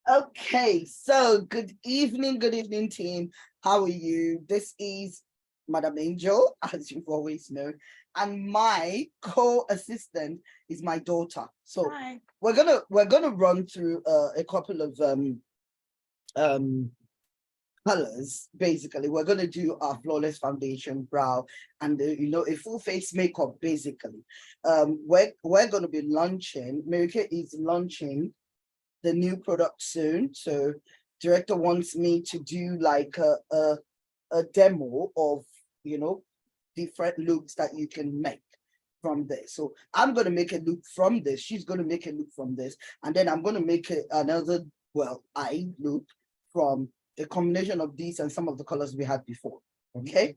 Okay, so good evening, team. How are you? This is Madam Angel, as you've always known, and my co-assistant is my daughter. So Hi. we're gonna run through a couple of um colors. Basically, we're gonna do our flawless foundation, brow, and a full face makeup. Basically, we're gonna be launching. America is launching the new product soon. So director wants me to do like a demo of, different looks that you can make from this. So I'm going to make a look from this. She's going to make a look from this. And then I'm going to make another, eye look from the combination of these and some of the colors we had before. Okay.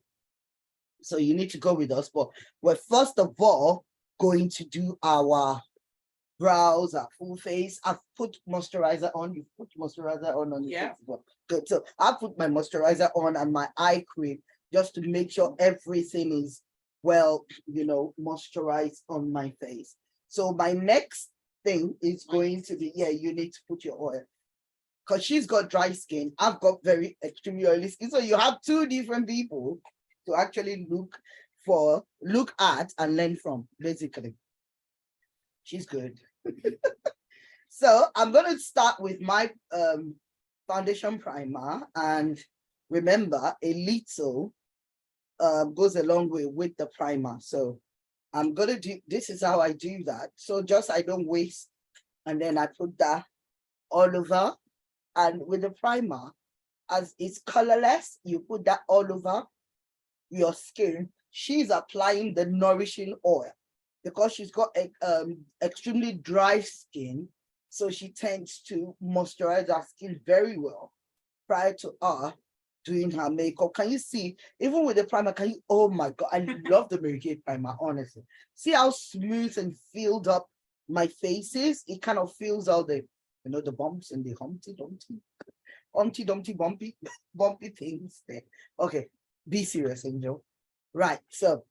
So you need to go with us. But we're first of all going to do our brows, our full face. I've put moisturizer on. You've put moisturizer on your face as well. Good. So I put my moisturizer on and my eye cream just to make sure everything is well, moisturized on my face. So my next thing is going to be, you need to put your oil. Because she's got dry skin. I've got very extremely oily skin. So you have two different people to actually look at and learn from, basically. She's good. So I'm going to start with my foundation primer, and remember, a little goes a long way with the primer. So I'm going to do, this is how I do that. So just I don't waste, and then I put that all over. And with the primer, as it's colorless, you put that all over your skin. She's applying the nourishing oil because she's got extremely dry skin. So she tends to moisturize her skin very well prior to her doing her makeup. Can you see, even with the primer, oh my God, I love the Mary Kay primer, honestly. See how smooth and filled up my face is? It kind of fills all the, the bumps and the Humpty Dumpty bumpy things there. Okay, be serious, Angel. Right, so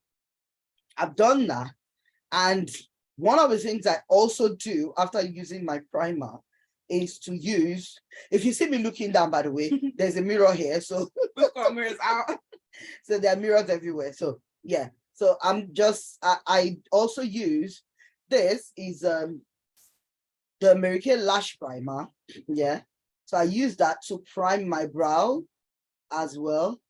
I've done that. And one of the things I also do after using my primer is to use, if you see me looking down, by the way, there's a mirror here. So we've got mirrors out. So there are mirrors everywhere. So yeah. So I also use, this is the American Lash Primer. Yeah. So I use that to prime my brow as well.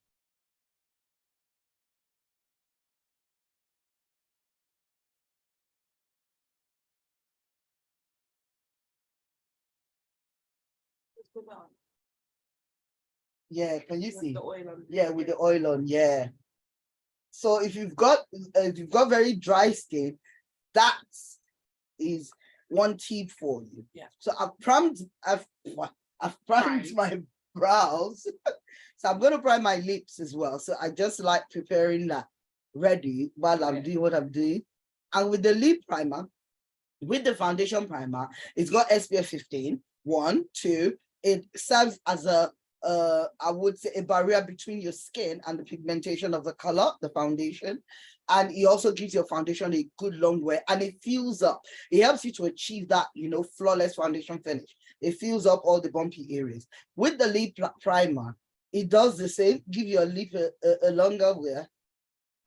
Yeah, can you see? Yeah, with the oil on, yeah. So if you've got very dry skin, that is one tip for you. Yeah. So I've primed my brows. So I'm gonna prime my lips as well. So I just like preparing that ready while I'm doing what I'm doing. And with the lip primer, with the foundation primer, it's got SPF 15. 1, 2. It serves as I would say a barrier between your skin and the pigmentation of the color, the foundation. And it also gives your foundation a good long wear, and it fills up. It helps you to achieve that, flawless foundation finish. It fills up all the bumpy areas. With the lip primer, it does the same, give your lip a longer wear,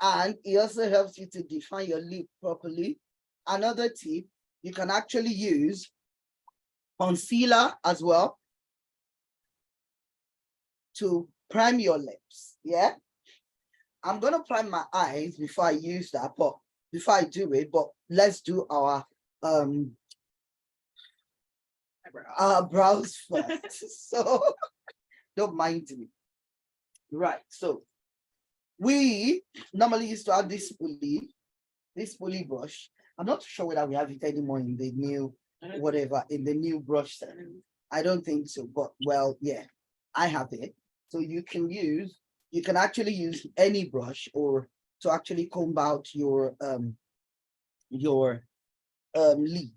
and it also helps you to define your lip properly. Another tip, you can actually use concealer as well to prime your lips. Yeah, I'm gonna prime my eyes before I use that, but before I do it, but let's do our brows first. So don't mind me. Right, so we normally used to have this pulley brush. I'm not sure whether we have it anymore in the new in the new brush set. I don't think so, but well, yeah, I have it. So you can actually use any brush or to actually comb out your lid,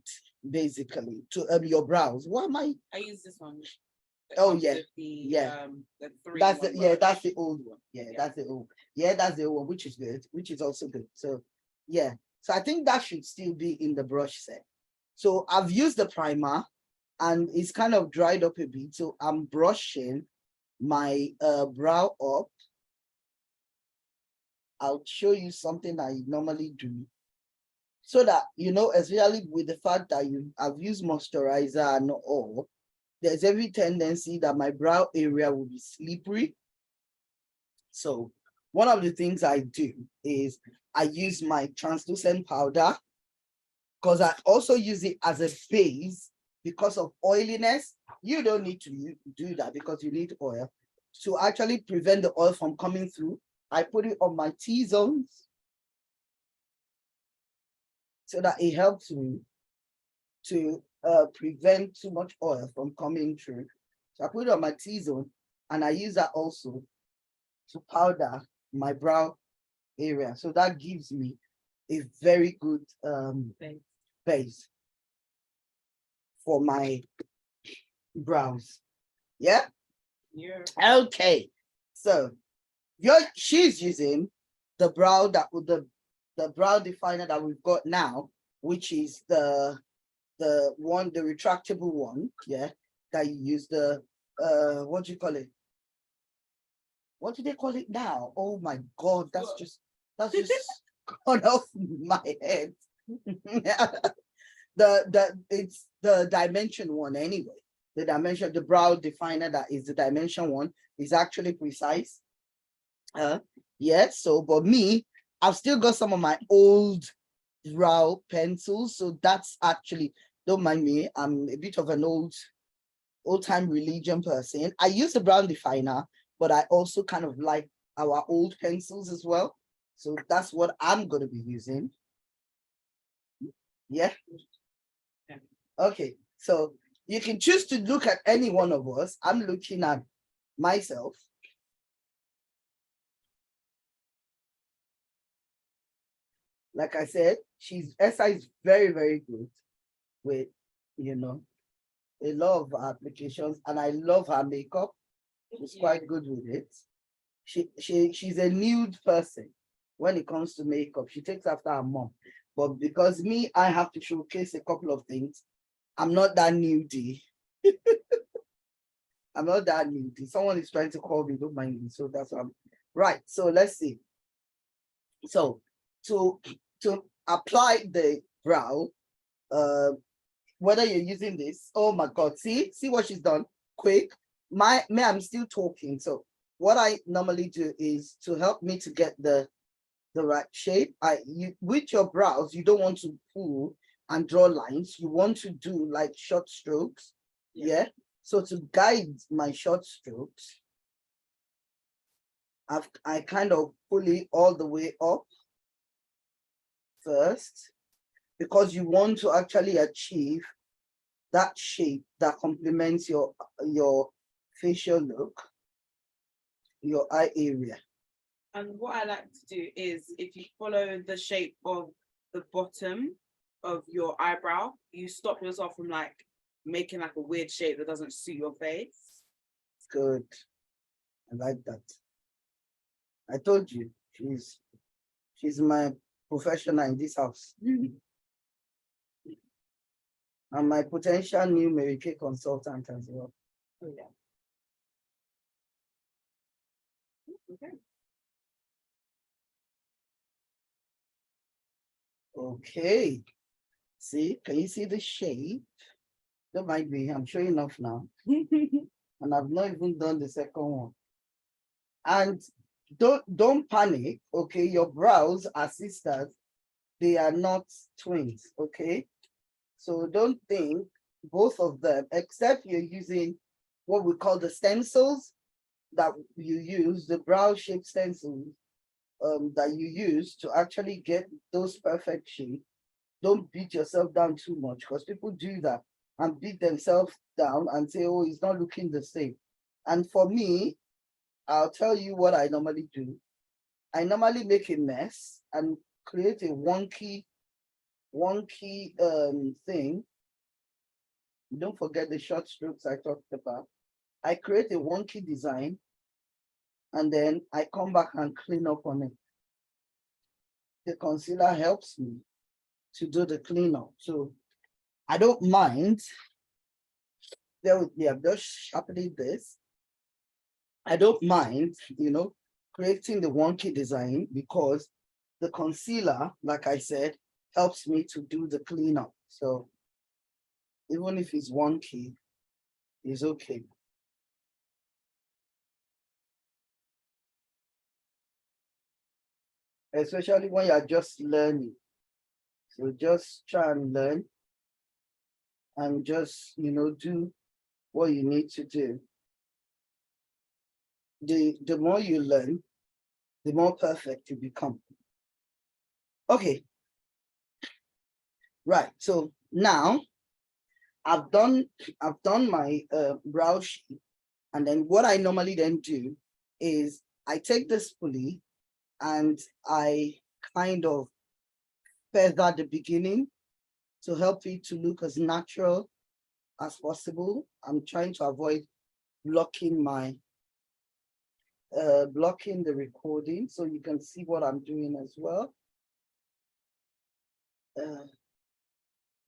basically, to your brows. What am I? I use this one. Oh yeah, the that's the old one. That's the old. Yeah, that's the old one, which is good, which is also good. So yeah, so I think that should still be in the brush set. So I've used the primer, and it's kind of dried up a bit. So I'm brushing my brow up. I'll show you something I normally do so that, you know, especially with the fact that I've used moisturizer and all, there's every tendency that my brow area will be slippery. So one of the things I do is I use my translucent powder, because I also use it as a base because of oiliness. You don't need to do that because you need oil. To actually prevent the oil from coming through, I put it on my T-zones so that it helps me to prevent too much oil from coming through. So I put it on my T-zone, and I use that also to powder my brow area. So that gives me a very good base for my brows. Yeah. Yeah. Okay. So she's using the brow the brow definer that we've got now, which is the retractable one. Yeah. That you use the what do you call it? What do they call it now? Oh my God, that's just gone off my head. It's the dimension one anyway. The dimension, the brow definer that is the dimension one is actually precise. Yeah, so but me, I've still got some of my old brow pencils. So that's actually, don't mind me, I'm a bit of an old-time religion person. I use the brown definer, but I also kind of like our old pencils as well. So that's what I'm going to be using. Yeah. Okay. So you can choose to look at any one of us. I'm looking at myself. Like I said, Esa is very, very good with, you know, a lot of applications, and I love her makeup. She's quite good with it. She's a nude person when it comes to makeup. She takes after her mom. But because me, I have to showcase a couple of things. I'm not that nudie. I'm not that nudie. Someone is trying to call me, don't mind me. So that's what I'm right. So let's see. So to apply the brow, whether you're using this, oh my God, see what she's done quick. I'm still talking. So what I normally do is to help me to get the right shape. With your brows, you don't want to pull and draw lines. You want to do like short strokes. Yeah. So to guide my short strokes, I kind of pull it all the way up first, because you want to actually achieve that shape that complements your facial look, your eye area. And what I like to do is, if you follow the shape of the bottom of your eyebrow, you stop yourself from like making like a weird shape that doesn't suit your face. Good. I like that. I told you, she's my professional in this house. And my potential new Mary Kay consultant as well. Oh, yeah. Okay. Okay. See, can you see the shape? That might be, I'm showing off now. And I've not even done the second one. And don't panic, okay? Your brows are sisters. They are not twins, okay? So don't think both of them, except you're using what we call the stencils that you use, the brow shape stencils that you use to actually get those perfect shape. Don't beat yourself down too much, because people do that and beat themselves down and say, oh, it's not looking the same. And for me, I'll tell you what I normally do. I normally make a mess and create a wonky thing. Don't forget the short strokes I talked about. I create a wonky design, and then I come back and clean up on it. The concealer helps me to do the cleanup. So I don't mind bear with me, I'm just sharpening this. I don't mind, creating the wonky design because the concealer, like I said, helps me to do the cleanup. So even if it's wonky, it's okay. Especially when you're just learning. So just try and learn and just, do what you need to do. The more you learn, the more perfect you become. Okay, right. So now I've done my brow sheet, and then what I normally then do is I take this pulley and I kind of feather the beginning to help it to look as natural as possible. I'm trying to avoid blocking blocking the recording so you can see what I'm doing as well.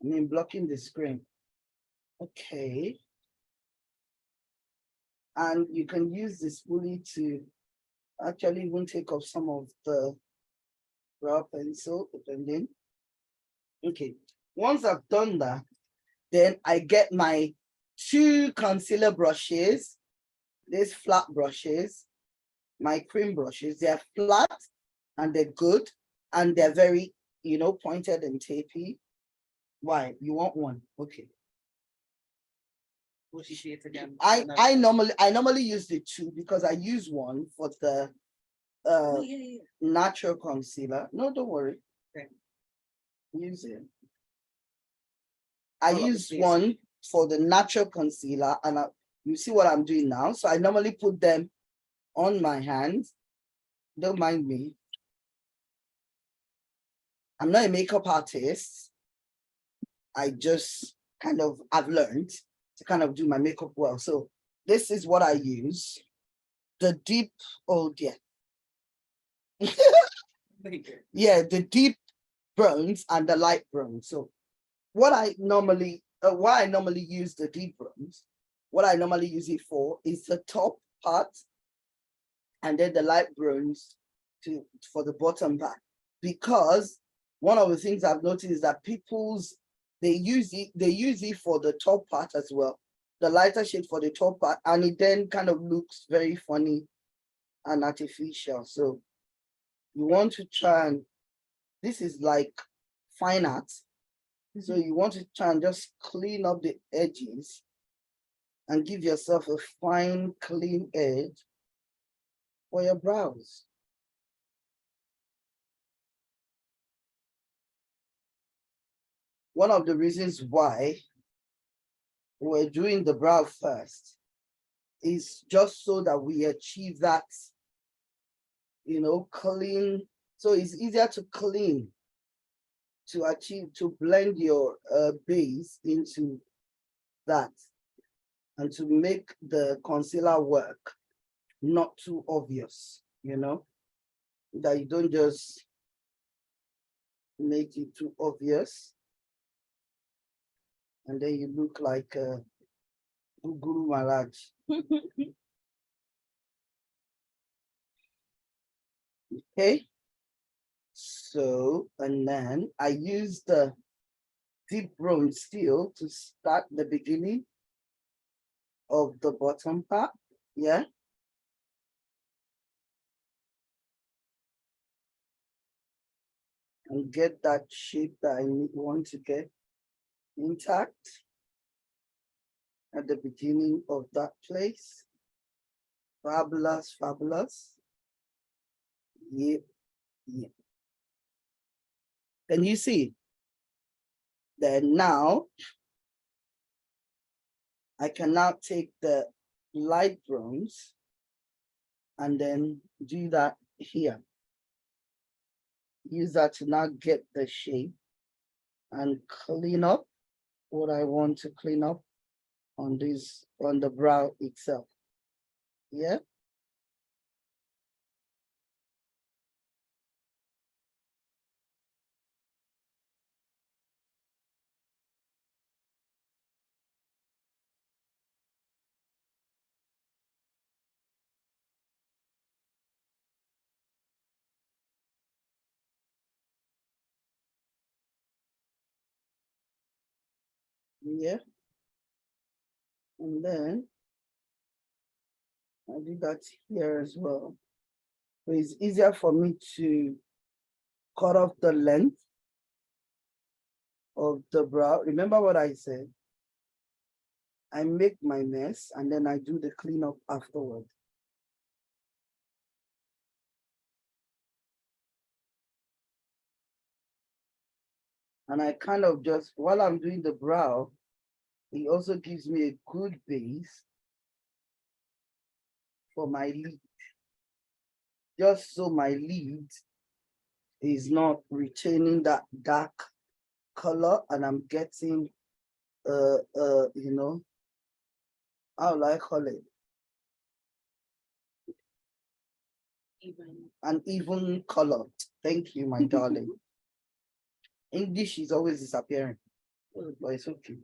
Blocking the screen. Okay. And you can use this pulley to actually even take off some of the brow pencil, depending. Okay. Once I've done that, then I get my 2 concealer brushes, these flat brushes, my cream brushes. They're flat and they're good and they're very, pointed and tapy. Why? You want one? Okay. What's your shades again? I normally use the 2 because I use one for the natural concealer. No, don't worry. Okay. Use it. I use one for the natural concealer, and you see what I'm doing now. So I normally put them on my hands. Don't mind me. I'm not a makeup artist. I just I've learned to kind of do my makeup well. So this is what I use. The deep, oh dear. Yeah, the deep browns and the light browns. So what I normally use the deep browns, what I normally use it for is the top part and then the light browns for the bottom part. Because one of the things I've noticed is that they use it for the top part as well. The lighter shade for the top part, and it then kind of looks very funny and artificial. So you want to try and this is like fine art. So you want to try and just clean up the edges and give yourself a fine, clean edge for your brows. One of the reasons why we're doing the brow first is just so that we achieve that, clean. So it's easier to clean, to blend your base into that and to make the concealer work not too obvious, that you don't just make it too obvious and then you look like Guru Maharaj. Okay, so and then I use the deep brown steel to start the beginning of the bottom part. Yeah, and get that shape that I want to get intact at the beginning of that place. Fabulous, fabulous. Yep, yep. Can you see? Then now, I can now take the light browns and then do that here. Use that to now get the shape and clean up what I want to clean up on the brow itself. Yeah. Yeah. And then I do that here as well. So it's easier for me to cut off the length of the brow. Remember what I said? I make my mess and then I do the cleanup afterward. And I kind of just, while I'm doing the brow, it also gives me a good base for my lid. Just so my lid is not retaining that dark color and I'm getting, you know, how will I call it? An even color. Thank you, my darling. English is always disappearing, but it's okay.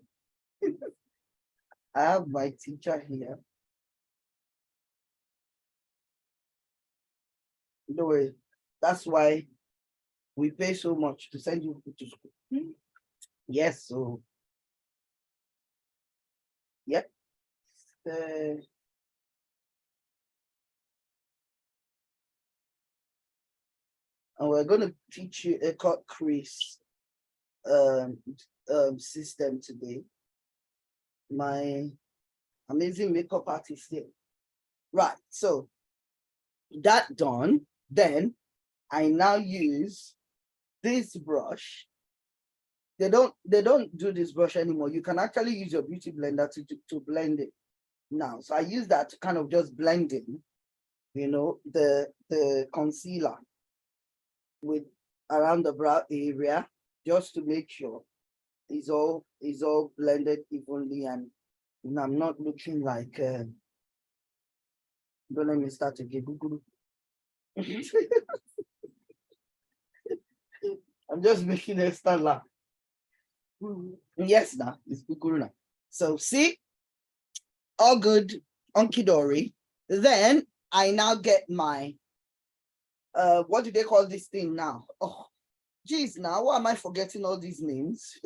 I have my teacher here. No way. That's why we pay so much to send you to school. Yes, so yep. And we're going to teach you a cut crease um, system today. My amazing makeup artist here. Right, so that done, then I now use this brush. They don't do this brush anymore. You can actually use your beauty blender to blend it now. So I use that to kind of just blend in, you know, the concealer with around the brow area, just to make sure it's all blended evenly and I'm not looking like don't let me start again. I'm just making a stand laugh. Yes, now it's Kukuru now. So see, all good, onky dory. Then I now get my what do they call this thing now? Oh, geez, now why am I forgetting all these names?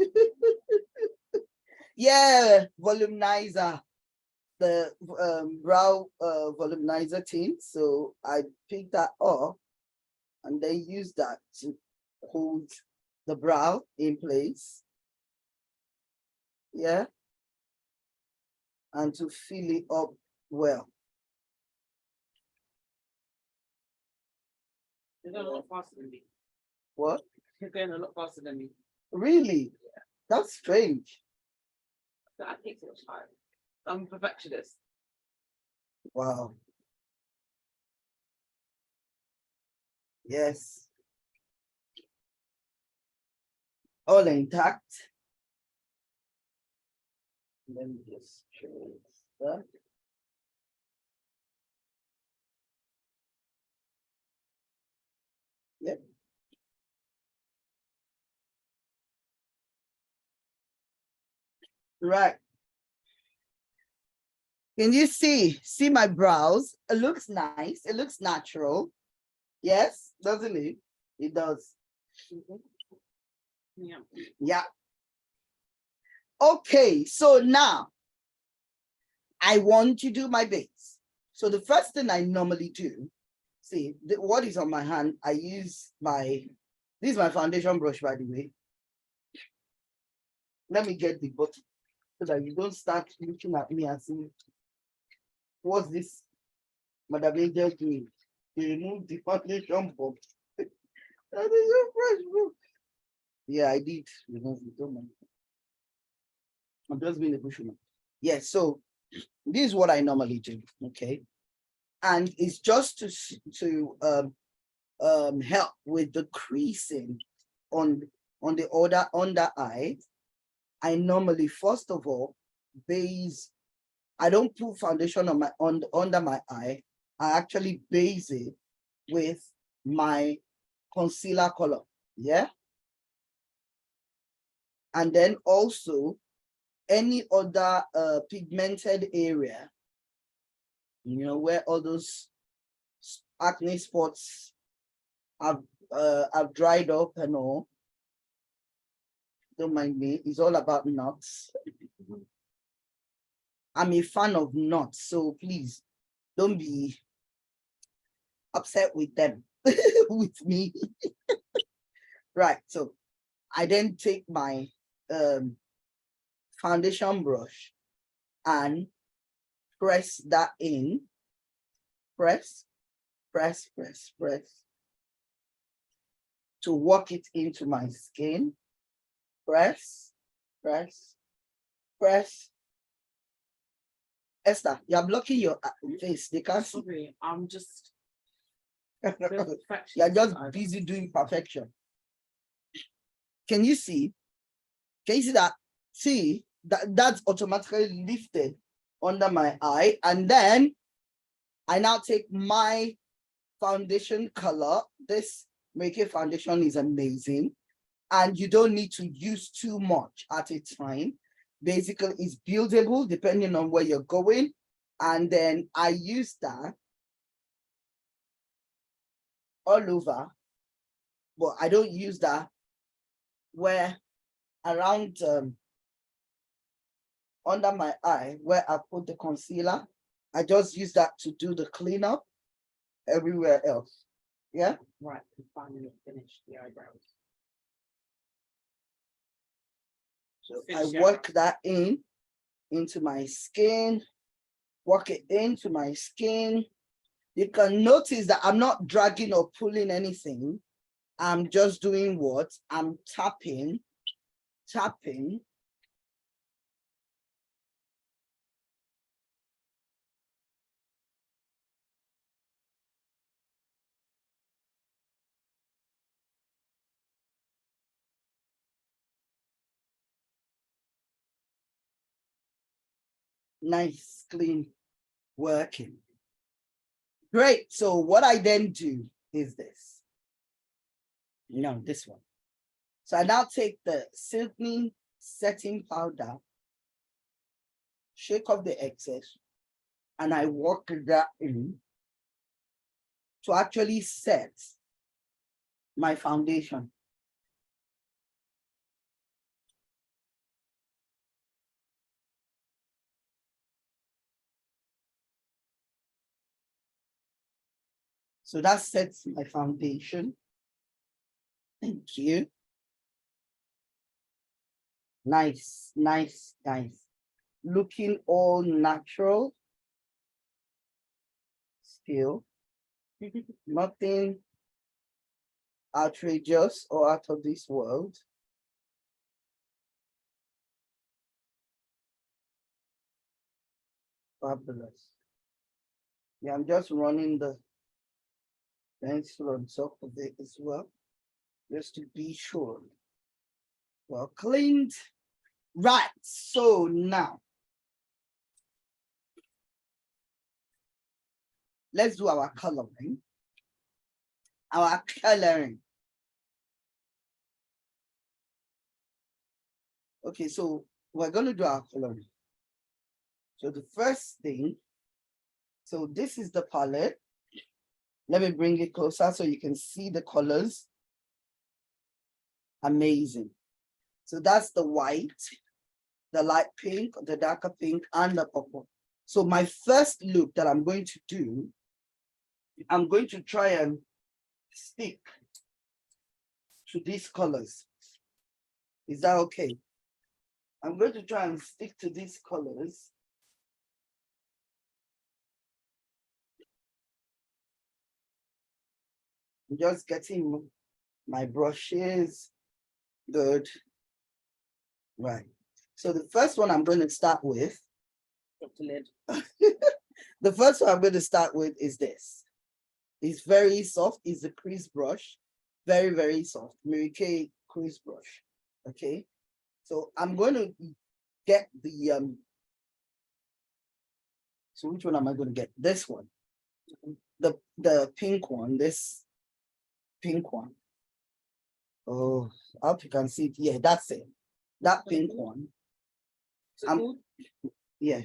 Yeah, volumizer, the brow volumizer thing. So I pick that up and then use that to hold the brow in place. Yeah. And to fill it up well. You're going a lot faster than me. What? You're going a lot faster than me. Really? That's strange. That takes so much time. I'm a perfectionist. Wow. Yes. All intact. Let me just trace that. Yep. Right. Can you see my brows? It looks nice. It looks natural. Yes, doesn't it? It does. Yeah. Yeah. Okay, so now I want to do my base. So the first thing I normally do, see what is on my hand, I use this is my foundation brush, by the way. Let me get the bottle so that you don't start looking at me and saying, what's this Madam Angel doing? To remove the foundation box. That is a fresh book. Yeah, I did remove it. Don't mind. I'm just being a bushman. Yes, so this is what I normally do. Okay. And it's just to help with the creasing on the under eye. I normally first of all base. I don't put foundation on my under my eye. I actually base it with my concealer color. Yeah. And then also any other pigmented area, you know, where all those acne spots have dried up and all. Don't mind me. It's all about nuts. I'm a fan of nuts, so please don't be upset with them, with me. Right. So I then take my foundation brush and press that in. Press, press, press, press to work it into my skin. Press, press, press. Esther, you're blocking your face. They can't see. Sorry, I'm just You're just busy doing perfection. Can you see? Can you see that? See, that's automatically lifted under my eye. And then I now take my foundation color. This Make foundation is amazing. And you don't need to use too much at a time. Basically, it's buildable depending on where you're going. And then I use that all over, but I don't use that where around under my eye where I put the concealer. I just use that to do the cleanup everywhere else. Yeah. right. Finally finished the eyebrows. So I work that into my skin, work it into my skin. You can notice that I'm not dragging or pulling anything. I'm just doing what? I'm tapping. Nice, clean working. Great. So what I then do is this. No, this one. So I now take the silkening setting powder, shake off the excess, and I work that in to actually set my foundation. So that sets my foundation. Thank you. Nice, nice, nice. Looking all natural. Still. Nothing outrageous or out of this world. Fabulous. Yeah, I'm just running the pencil on top of it as well, just to be sure. Well cleaned. Right, so now let's do our coloring. Okay, so we're going to do our coloring. So the first thing, so this is the palette. Let me bring it closer so you can see the colors. Amazing. So that's the white, the light pink, the darker pink, and the purple. So my first look that I'm going to do, I'm going to try and stick to these colors. Is that okay? I'm going to try and stick to these colors. I'm just getting my brushes. Good. Right. So the first one I'm going to start with, the first one I'm going to start with is this. It's very soft. It's a crease brush. Very, very soft. Mary Kay crease brush. Okay. So I'm going to get the so which one am I going to get? This one. The pink one, this pink one. Oh, I hope you can see it. Yeah, that's it. That pink one. Yeah.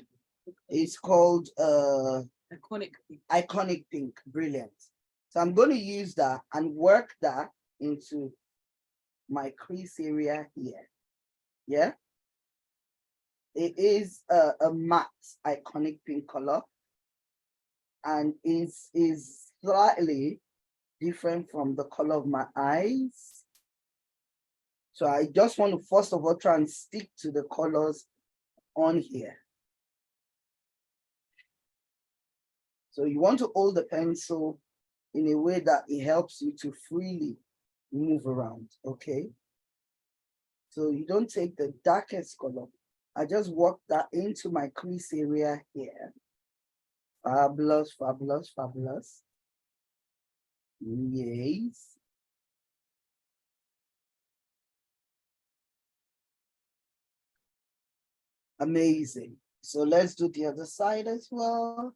It's called Iconic Pink. Brilliant. So I'm going to use that and work that into my crease area here. Yeah, it is a matte iconic pink color, and is slightly different from the color of my eyes. So I just want to first of all try and stick to the colors on here. So you want to hold the pencil in a way that it helps you to freely move around, okay? So you don't take the darkest color. I just work that into my crease area here. Fabulous, fabulous, fabulous. Yes. Amazing. So let's do the other side as well.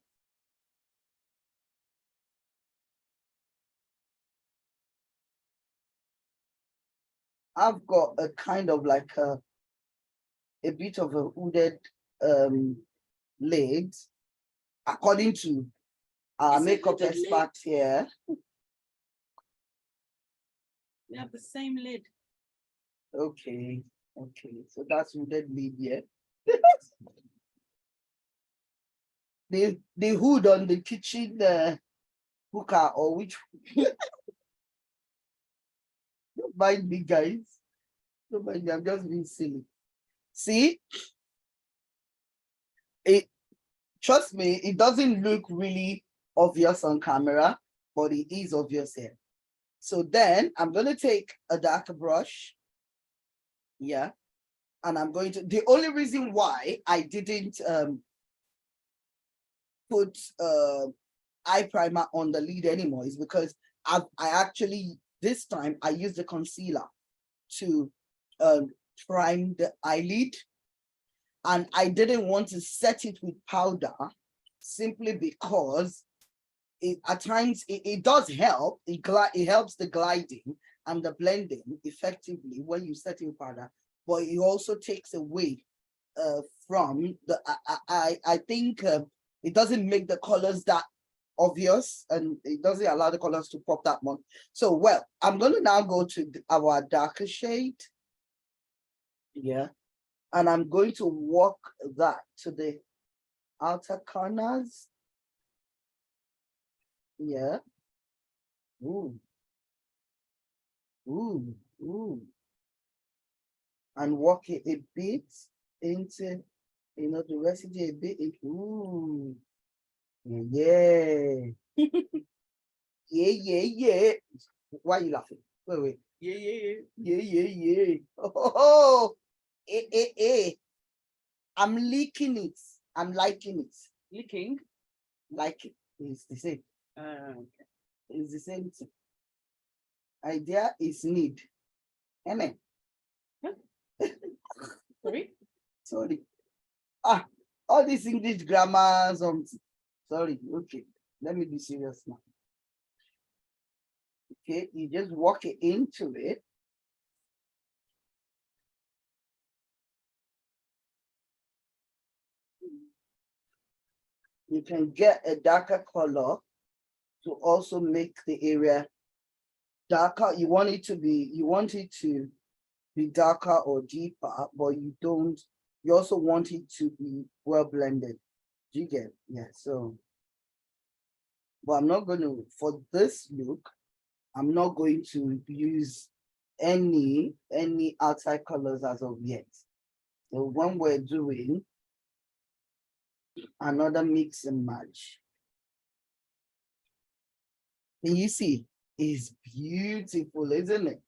I've got a kind of like a bit of a hooded lid, according to our It's a makeup hooded lid. expert here. We have the same lid. Okay, okay, so that's hooded lid, yeah. The hood on the kitchen hookah, or which don't mind me, guys. Don't mind me, I'm just being silly. See, it trust me, it doesn't look really obvious on camera, but it is obvious here. So then I'm going to take a darker brush. Yeah. And I'm going to, the only reason why I didn't put eye primer on the lid anymore is because I actually, this time I used the concealer to prime the eyelid, and I didn't want to set it with powder simply because at times it does help. It helps the gliding and the blending effectively when you set in powder, but it also takes away from the. I think it doesn't make the colors that obvious, and it doesn't allow the colors to pop that much. So, well, I'm going to now go to our darker shade. Yeah, and I'm going to walk that to the outer corners. Yeah. Ooh. Ooh. Ooh. And walk it a bit into, the residue a bit. Ooh. Yeah. Yeah, yeah, yeah. Why are you laughing? Wait. Yeah, yeah, Yeah, yeah, yeah. Oh, eh. I'm liking it. I'm liking it. Licking. Like it. It's the same. Okay. It's the same thing. Idea is need. Amen. Sorry. Sorry. All these English grammars. Sorry. Okay. Let me be serious now. Okay. You just walk it into it. You can get a darker color to also make the area darker. You want it to be darker or deeper, but you also want it to be well blended. Do you get? Yeah. So, but I'm not going to, for this look, I'm not going to use any outside colors as of yet. So when we're doing another mix and match, can you see? It's beautiful, isn't it?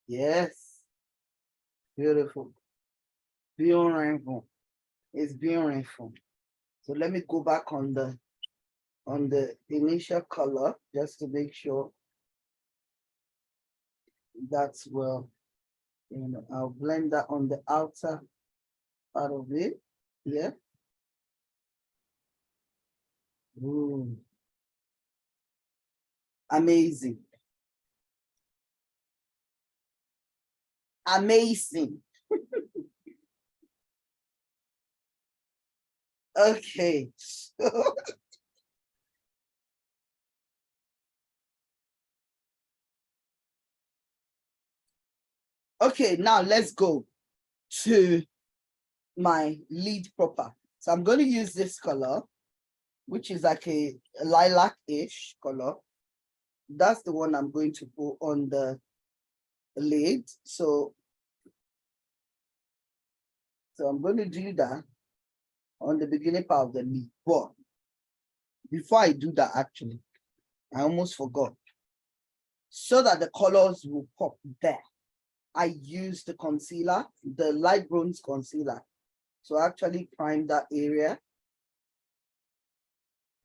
Yes, beautiful, beautiful. It's beautiful. So let me go back on the initial color just to make sure that's well. I'll blend that on the outer part of it. Yeah. Ooh, amazing. Amazing. Okay. Okay, now let's go to my lead proper. So I'm going to use this color, which is like a lilac-ish color. That's the one I'm going to put on the lid. So I'm going to do that on the beginning part of the lid. But before I do that, actually, I almost forgot. So that the colors will pop there, I use the concealer, the light bronze concealer. So actually prime that area.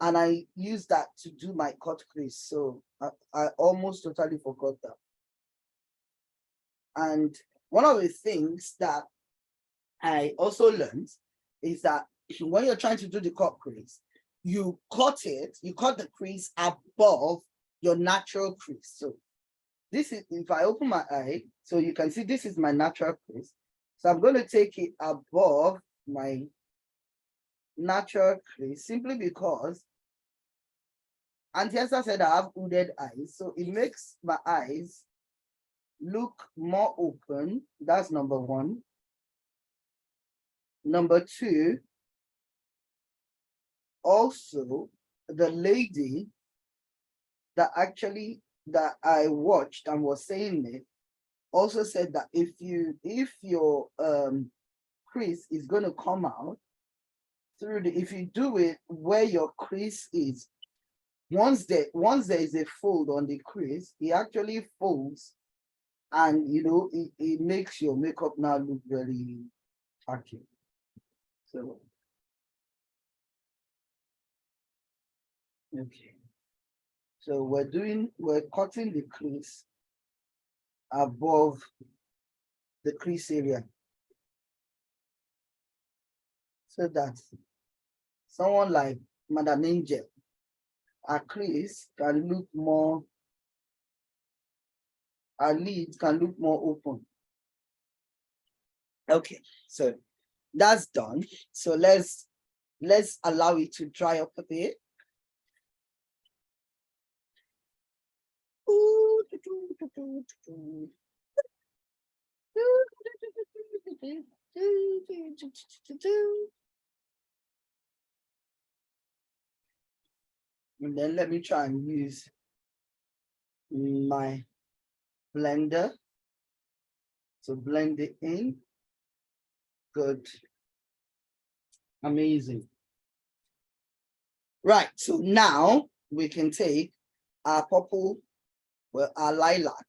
And I use that to do my cut crease. So I almost totally forgot that. And one of the things that I also learned is that when you're trying to do the cut crease, you cut the crease above your natural crease. So this is, if I open my eye, so you can see this is my natural crease. So I'm going to take it above my natural crease simply because Auntie Esther said I have hooded eyes. So it makes my eyes look more open. That's number one. Number two, also the lady that I watched and was saying it also said that if your crease is going to come out through if you do it where your crease is, once there is a fold on the crease, it actually folds, and it makes your makeup now look very tacky. So okay, so we're cutting the crease above the crease area so that someone like Madam Angel, her crease can look more, her lid can look more open. Okay, so that's done. So let's allow it to dry up a bit. And then let me try and use my blender to blend it in. Good. Amazing. Right, so now we can take our purple, well, our lilac,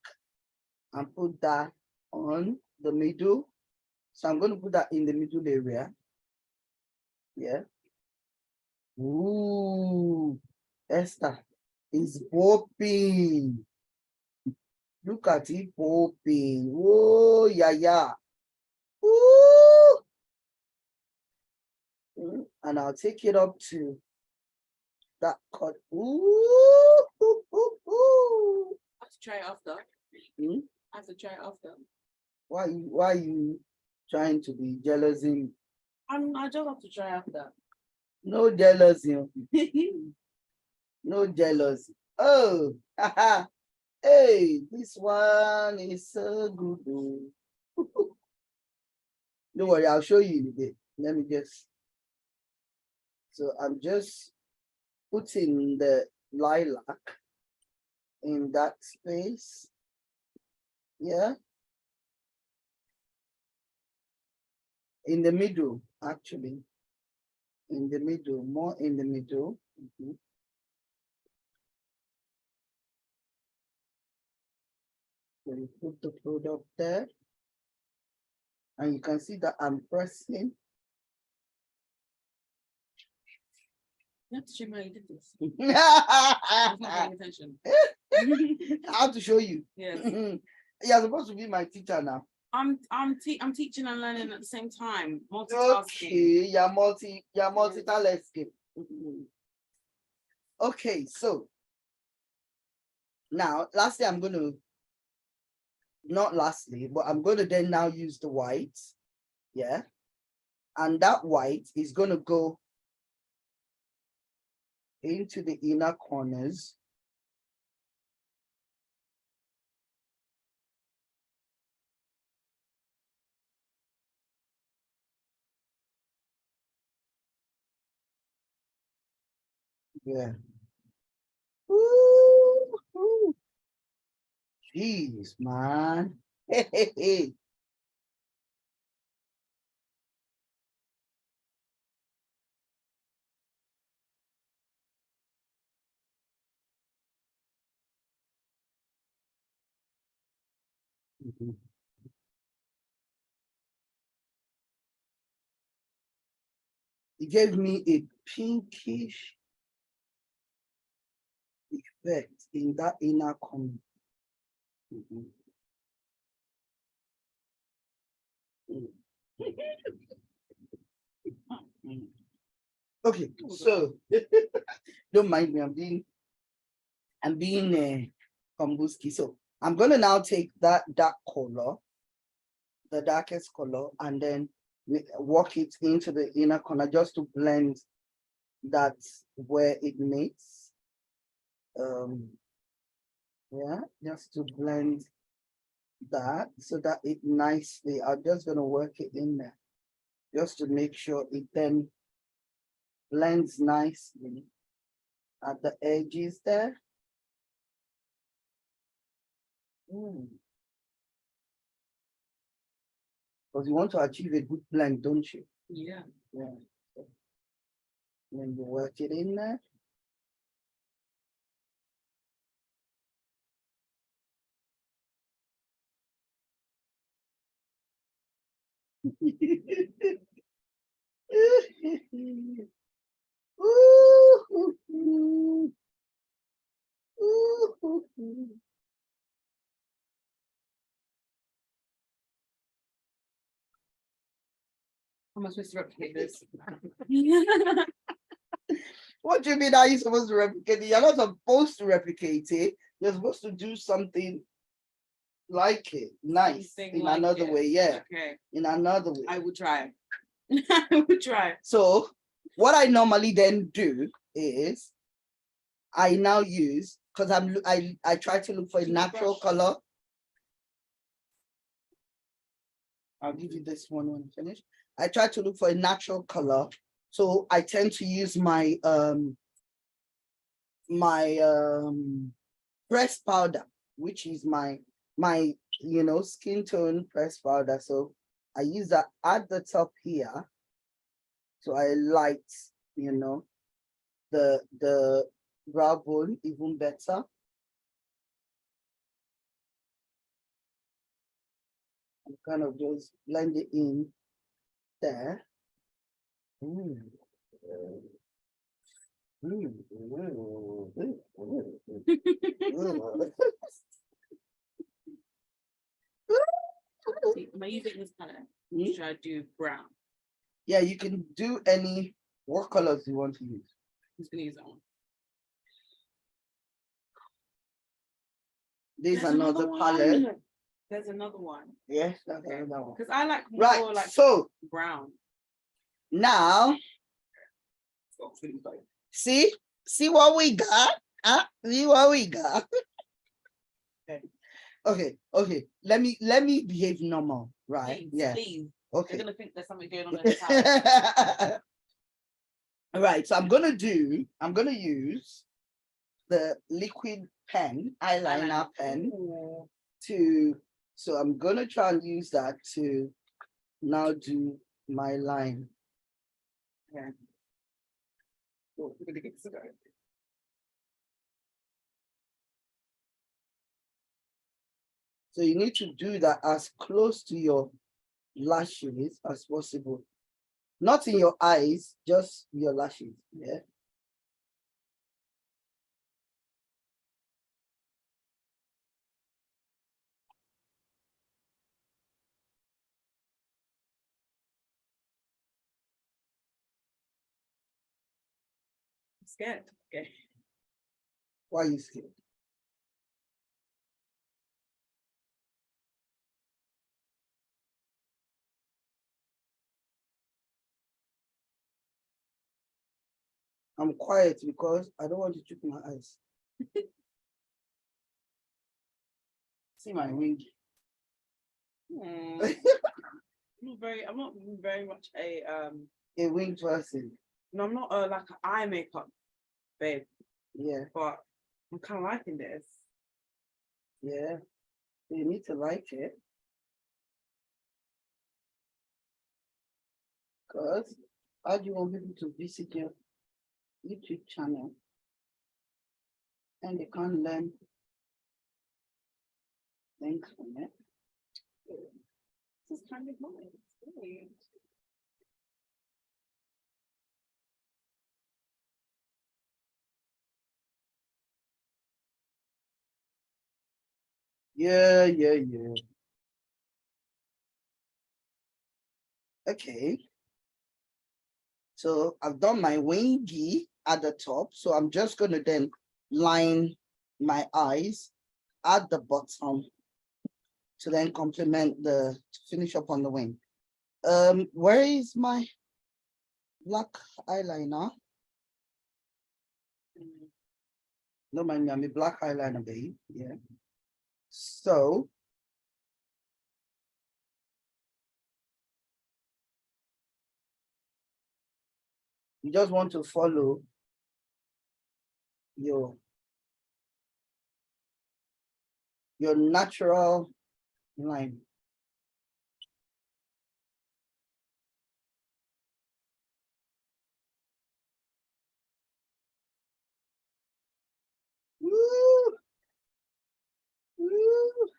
and put that on the middle. So I'm going to put that in the middle area. Yeah. Ooh, Esther is popping. Look at it popping. Oh, yeah. Ooh. And I'll take it up to that cut. Ooh. I have to try it after. Hmm? I have to try it after. Why are you trying to be jealous? I just have to try after. No jealousy. No jealousy. Oh, hey, this one is so good. Don't worry, I'll show you in a bit. Let me just. So I'm just putting the lilac in that space. Yeah. In the middle, actually. In the middle, more in the middle. So you put the product there. And you can see that I'm pressing. You have to show me how you did this. I I'm not paying attention. have to show you. Yes. You're supposed to be my teacher now. I'm teaching and learning at the same time. Multitasking. Okay, you're multitasking. Okay, so now lastly, I'm gonna not lastly, but I'm gonna then now use the white. Yeah. And that white is gonna go into the inner corners. Yeah. Ooh, jeez, man. Hey. Mhm. It gave me a pinkish effect in that inner corner. Mhm. Mm. Mm. Okay, so don't mind me. I'm being Kombuski. So I'm gonna now take that dark color, the darkest color, and then walk it into the inner corner just to blend that where it meets. Um, yeah, just to blend that so that it nicely. I'm just gonna work it in there just to make sure it then blends nicely at the edges there. Because you want to achieve a good blend, don't you? Yeah. Yeah. So when you work it in there. How am I supposed to replicate this? What do you mean? Are you supposed to replicate it? You're not supposed to replicate it. You're supposed to do something like it, nice, Something in like another it. way. Yeah, Okay. in another way. I will try. I will try. So, what I normally then do is I now use because I try to look for a natural color. I'll give you this one when I finish. I try to look for a natural color. So I tend to use my pressed powder, which is my skin tone pressed powder. So I use that at the top here. So I light, the brow bone even better. And kind of just blend it in there. Mm. Am I using this color? Mm. Should I do brown? Yeah, you can do any what colors you want to use. Who's gonna use that one? There's another palette. There's another one. Yes, that's another one. Because I like more Right, like so brown. now see what we got. See what we got. Okay. Let me behave normal, right? Please, Yeah. please. Okay. They're gonna think there's something going on in this house. All right, so I'm gonna use the liquid pen, eyeliner pen so I'm gonna try and use that to now do my line. Okay. Oh, we're gonna get this going. So you need to do that as close to your lashes as possible. Not in your eyes, just your lashes. Yeah. I'm scared. Okay. Why are you scared? I'm quiet because I don't want to trick my eyes. See my wing. I'm not very much a A wing person. no, I'm not like an eye makeup babe. Yeah, But I'm kind of liking this. yeah. You need to like it. Because how do you want people to visit your YouTube channel and they can't learn things from it? This is kind of nice. Yeah, yeah, yeah. Okay. So I've done my wingy at the top. So I'm just going to then line my eyes at the bottom to then complement to finish up on the wing. Where is my black eyeliner? No, mind me, I'm a black eyeliner, babe. Yeah. So you just want to follow your natural line. Woo! Woo!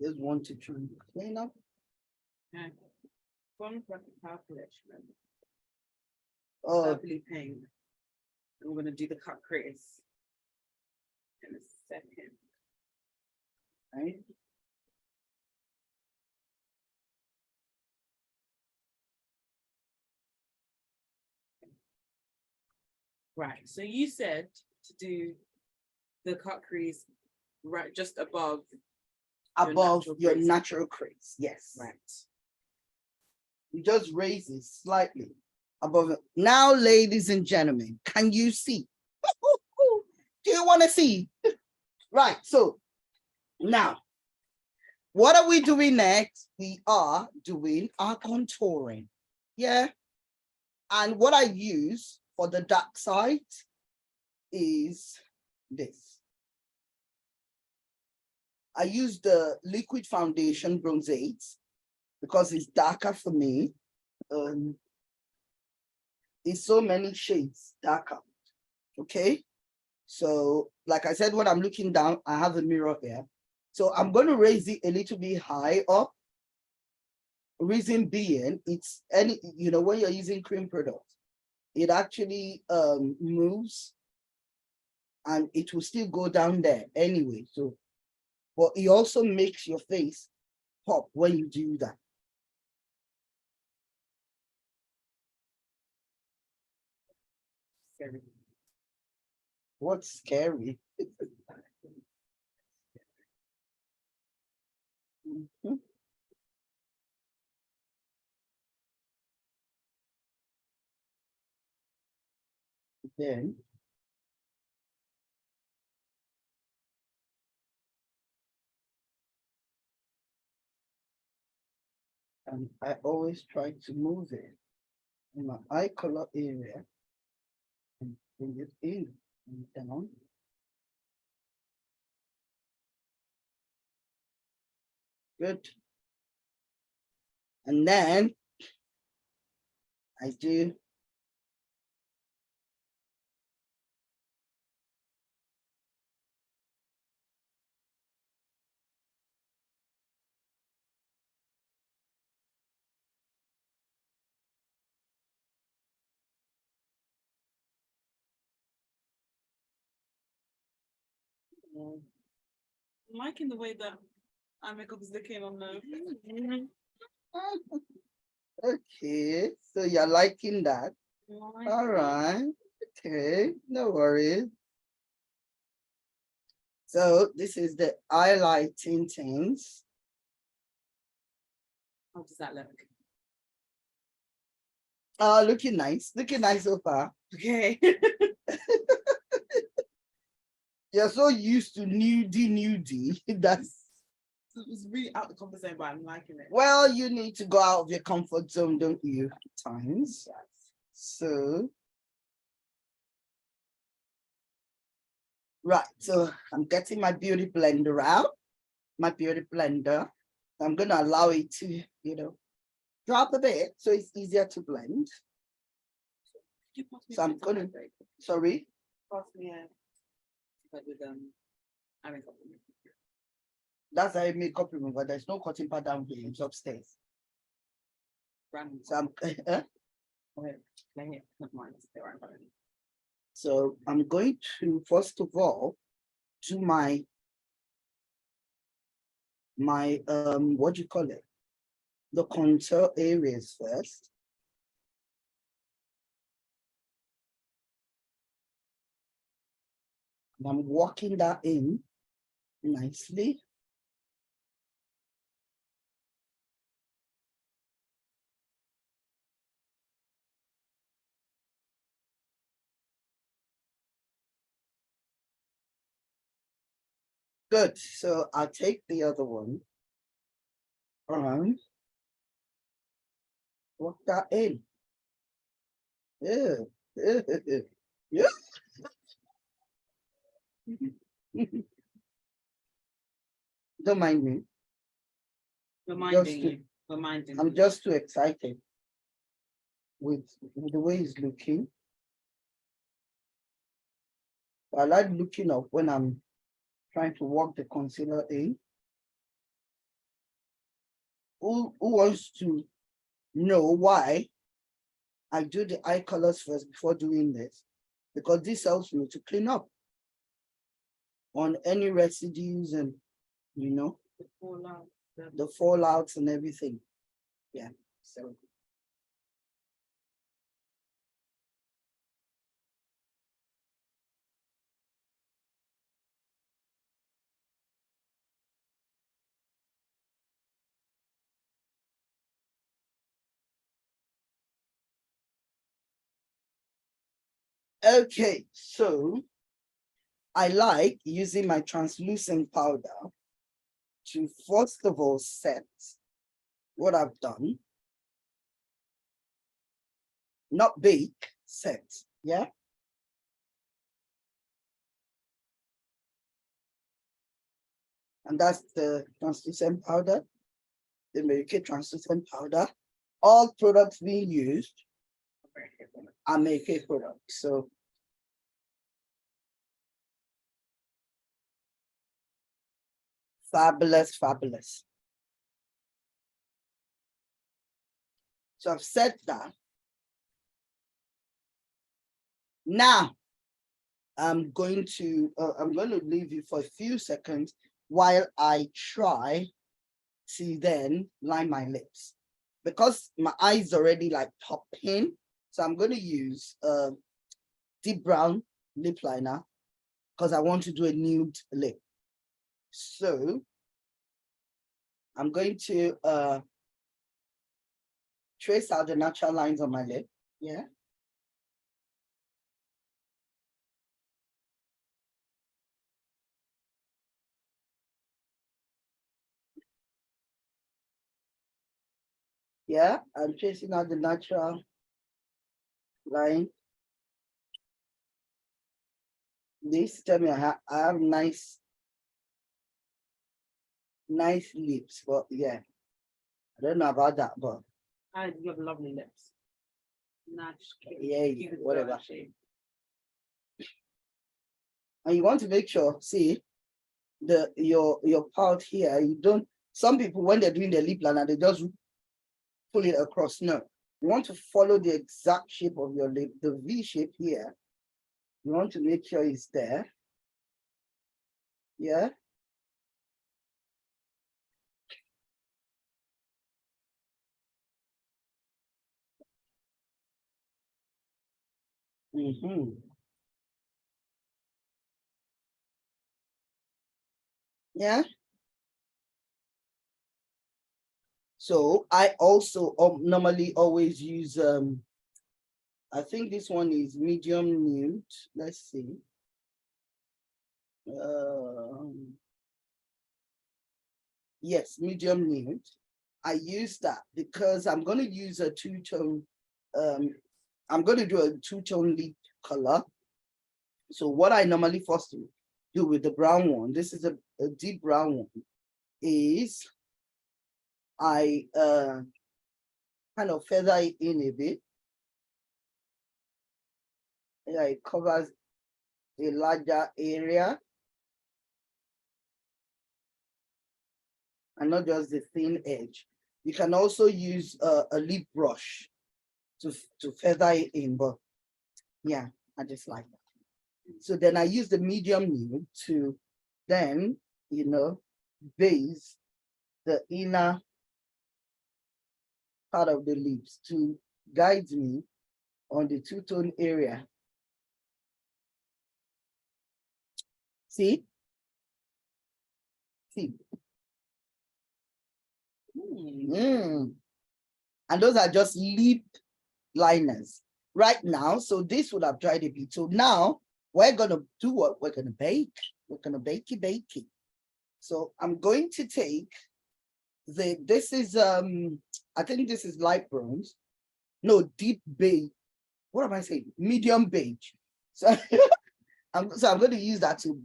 Just want to try and clean up. Okay. One calculation. Oh, Lovely pink. I'm gonna do the cut crease in a second. right. Right. So you said to do the cut crease right just above Above your crease. natural crease. Yes. Right. You just raise it slightly above it. Now, ladies and gentlemen, can you see? Do you want to see? Right. So now, what are we doing next? We are doing our contouring. Yeah. And what I use for the dark side is this. I use the liquid foundation bronzeate because it's darker for me. It's so many shades darker. Okay. So, like I said, when I'm looking down, I have a mirror here. So I'm going to raise it a little bit high up. Reason being, it's when you're using cream products, it actually moves and it will still go down there anyway. So, but it also makes your face pop when you do that. Scary. What's scary? Mhm. Then I always try to move it in my eye color area and bring it in and down. Good. And then I do I'm liking the way that our makeup is looking on the. okay. So you're liking that. All right. Okay, no worries. So this is the highlighting things. How does that look? Looking nice so far. Okay. You're so used to nudie. That's It's really out of the comfort zone, but I'm liking it. well, you need to go out of your comfort zone, don't you? At times. So right, so I'm getting my beauty blender out. My beauty blender. I'm gonna allow it to, drop a bit so it's easier to blend. So I'm gonna, sorry. Pass me a but with I mean, That's a makeup remover. There's no cutting pad down here. It's upstairs. random. So I'm Okay, playing it, not mine. They're right. so I'm going to first of all do my what do you call it? The contour areas first. And I'm working that in nicely. Good. So I'll take the other one and work that in. Yeah. Yeah. Don't mind me. Reminding you. Reminding I'm you. just too excited with the way it's looking. I like looking up when I'm trying to work the concealer in. Who wants to know why I do the eye colors first before doing this? Because this helps me to clean up on any residues and, The fallout. the fallouts and everything. Yeah, so. Okay, so I like using my translucent powder to first of all set what I've done. Not bake, set, yeah? And that's the translucent powder, the Mary-Kay translucent powder. All products being used are Mary-Kay products. So fabulous, fabulous. So I've said that. Now I'm going to leave you for a few seconds while I try to then line my lips, because my eyes already like popping. So I'm going to use deep brown lip liner because I want to do a nude lip. So I'm going to trace out the natural lines on my lip. Yeah. Yeah, I'm tracing out the natural line. This tell me I have nice lips, but yeah, I don't know about that, but You have lovely lips. yeah, whatever. And you want to make sure, see, your part here, you don't, some people when they're doing their lip liner, they just pull it across. No, you want to follow the exact shape of your lip, the V shape here. You want to make sure it's there. Yeah. Yeah. So I also normally always use I think this one is medium nude. Let's see. Yes, medium nude. I use that because I'm going to use a two-tone, I'm going to do a two-tone lip color. So what I normally first do with the brown one, this is a deep brown one, is I kind of feather it in a bit. Yeah, it covers a larger area and not just the thin edge. You can also use a lip brush to feather it in, but yeah, I just like that. So then I use the medium nude to then, base the inner part of the lips to guide me on the two-tone area. See? See? And those are just lip liners right now. So this would have dried a bit. So now we're going to do what? We're going to bake. We're going to bake it. So I'm going to take this is, I think this is light bronze. No, deep beige. What am I saying? Medium beige. So, I'm going to use that to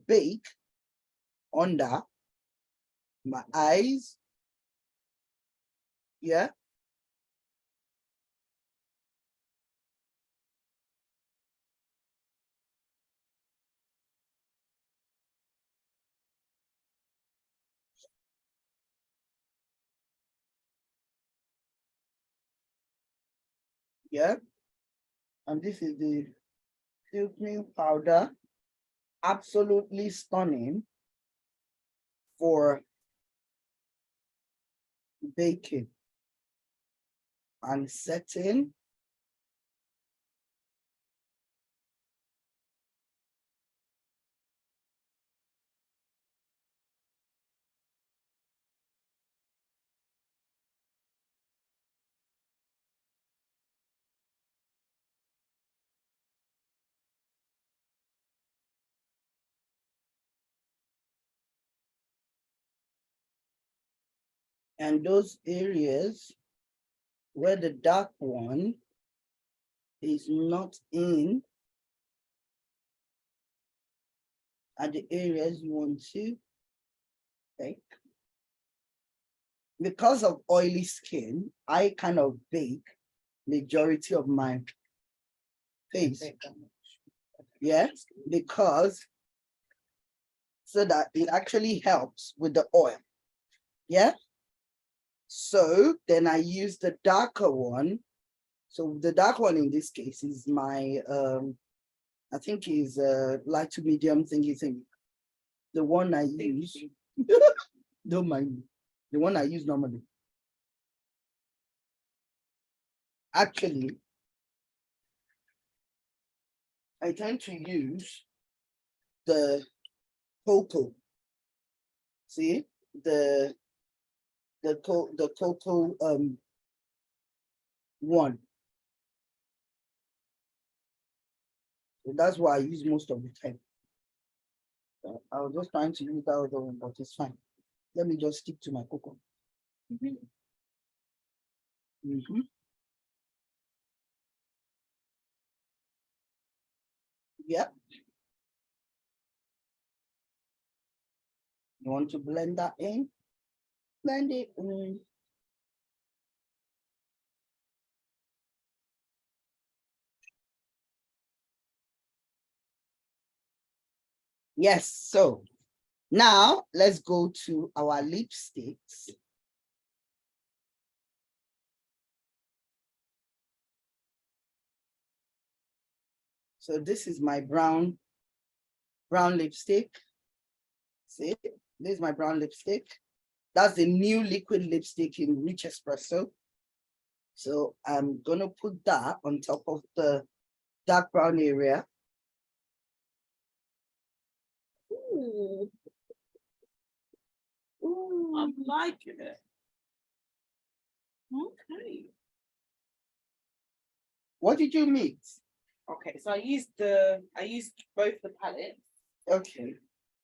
bake under my eyes. Yeah. Yeah. And this is the silkening powder. Absolutely stunning for baking and setting. And those areas where the dark one is not in are the areas you want to bake. Because of oily skin, I kind of bake majority of my face. Yeah, because so that it actually helps with the oil. Yeah. So then I use the darker one. So the dark one in this case is my I think is light to medium thingy thing. The one I use. Don't mind me. The one I use normally. Actually, I tend to use the cocoa. See the cocoa one. So that's what I use most of the time. I was just trying to use that other one, but it's fine. Let me just stick to my cocoa. Yeah. You want to blend that in? Blend it in. Yes, so now let's go to our lipsticks. So this is my brown lipstick. See, this is my brown lipstick. That's the new liquid lipstick in Rich Espresso. So I'm gonna put that on top of the dark brown area. Ooh. Ooh, I'm liking it. Okay. What did you mix? Okay, so I used both the palettes. Okay.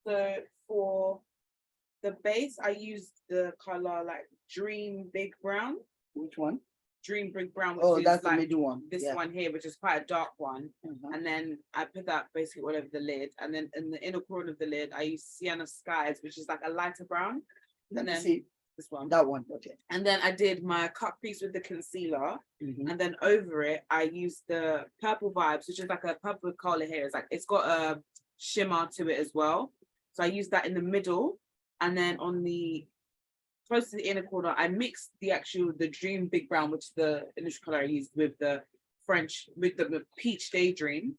So for the base, I used the color like Dream Big Brown. Which one? Dream Big Brown, Oh, which that's is the like middle one. this Yeah. one here, which is quite a dark one. Mhm. And then I put that basically all over the lid. And then in the inner corner of the lid, I use Sienna Skies, which is like a lighter brown. Let And me then see this one. that one. Okay. And then I did my cut crease with the concealer. Mhm. And then over it, I used the Purple Vibes, which is like a purple color here. It's like it's got a shimmer to it as well. So I used that in the middle. And then on the close to the inner corner, I mixed the Dream Big Brown, which is the initial color I used, with the Peach Daydream,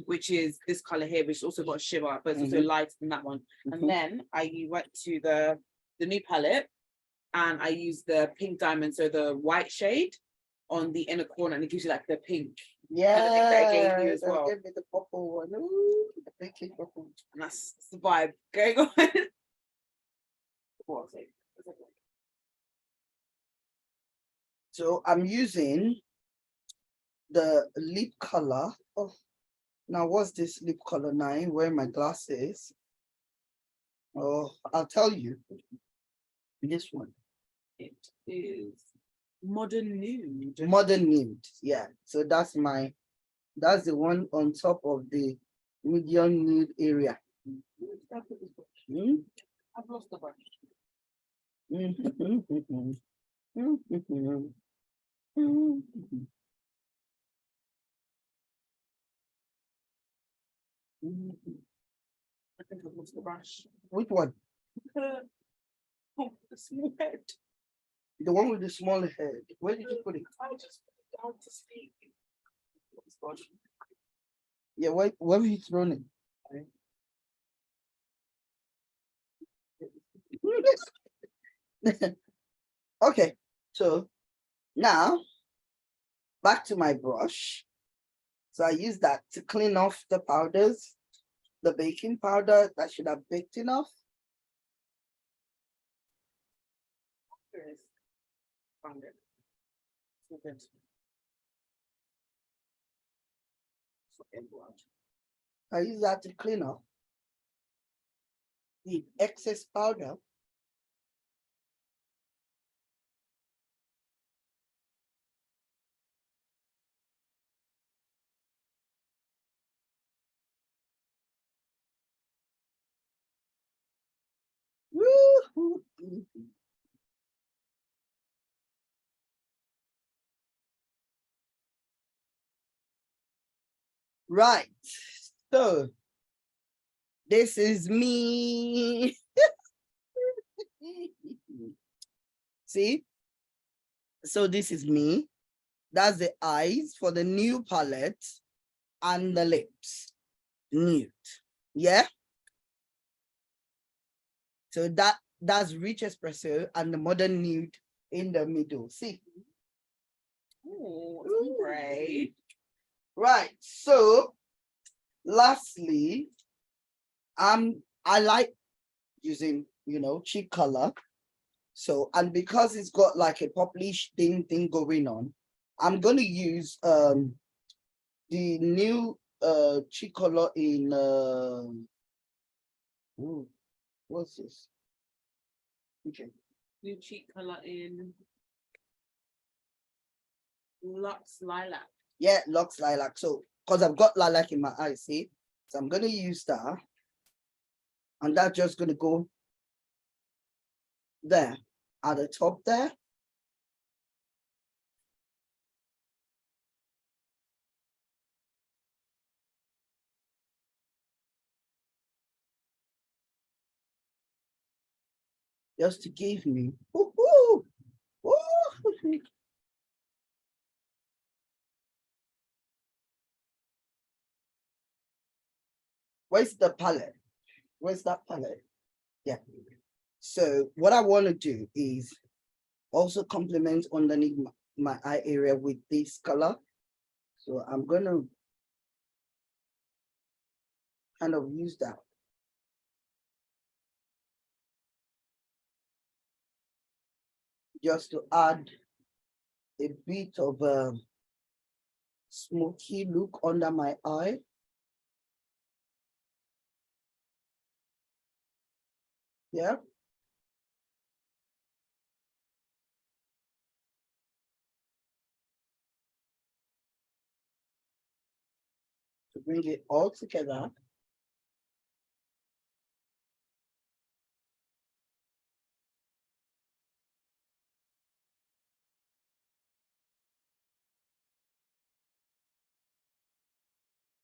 which is this color here, which also got a shimmer, but it's also lighter than that one. And then I went to the new palette and I used the Pink Diamond, so the white shade on the inner corner, and it gives you like the pink. Yeah, that gave you as that well. gave me the purple one. Ooh, the pinky purple. And that's the vibe going on. What was it? So I'm using the lip color. Oh, now what's this lip color now? I'm wearing my glasses. Oh, I'll tell you. This one. It is Modern Nude. Modern Nude. Yeah. So that's the one on top of the medium nude area. I've lost the brush. I think I've lost the brush. Which one? Oh, the small head. The one with the small head. Where did you put it? I just put it down to sleep. Yeah, where have you thrown it? Okay, so now back to my brush. So I use that to clean off the powders, the baking powder that should have baked enough. Found it. So good. I use that to clean up the excess powder. Woo-hoo. Right, so this is me. See, so this is me. That's the eyes for the new palette and the lips. Nude. Yeah. So that's Rich Espresso and the Modern Nude in the middle. See. Oh, great. Right. So lastly, I like using, cheap color. So, and because it's got like a purplish thing going on, I'm gonna use the new cheek color in what's this? Okay. New cheek color in Lux Lilac. Yeah, Lux Lilac. So, because I've got lilac in my eyes, see? So I'm gonna use that. And that's just gonna go there at the top there. Just to give me. Woo-hoo, woo-hoo. Where's the palette? Where's that palette? Yeah. So what I want to do is also complement underneath my eye area with this color. So I'm going to kind of use that. Just to add a bit of smoky look under my eye. Yeah. To bring it all together.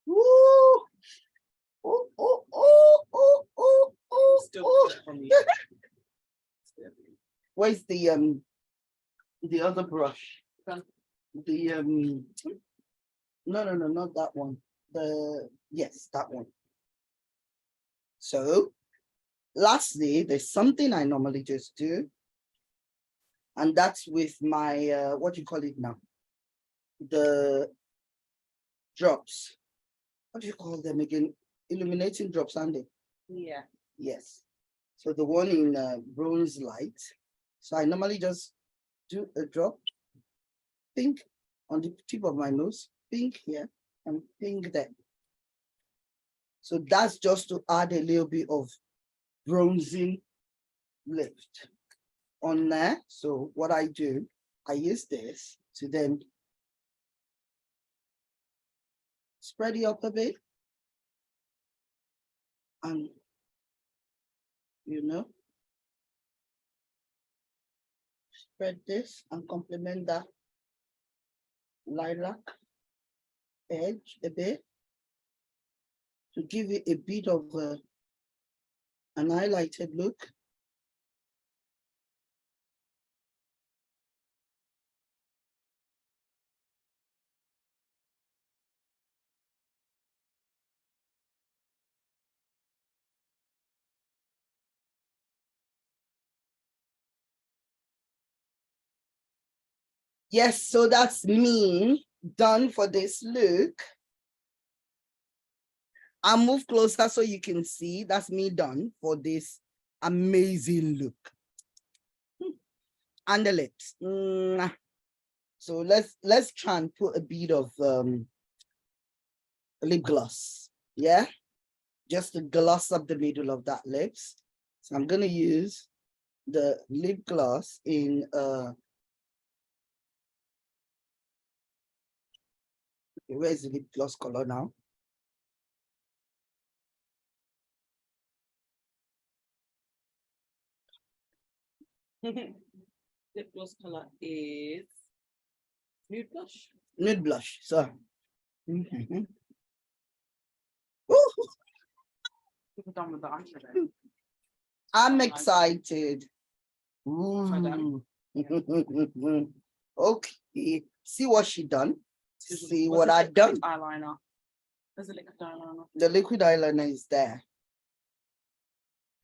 Woo! Oh, oh, oh, oh, oh, oh, Still oh. cut from you. Where's the other brush? The no, not that one. Yes, that one. So lastly, there's something I normally just do, and that's with my what do you call it now? The drops. What do you call them again? Illuminating drops, aren't they? Yeah. Yes. So the one in bronze light. So I normally just do a drop, pink on the tip of my nose, pink here, and pink there. So that's just to add a little bit of bronzing lift on there. So what I do, I use this to then spread it up a bit. And, spread this and complement that lilac edge a bit to give it a bit of an highlighted look. Yes, so that's me done for this look. I'll move closer so you can see. That's me done for this amazing look. And the lips. So let's try and put a bit of lip gloss. Yeah, just to gloss up the middle of that lips. So I'm gonna use the lip gloss in where's the lip gloss color now? Lip gloss color is nude blush. Nude blush. So People done with the eyeshadow. I'm excited. Okay. See what she done. See what I done. Eyeliner. There's a liquid eyeliner. The liquid eyeliner is there.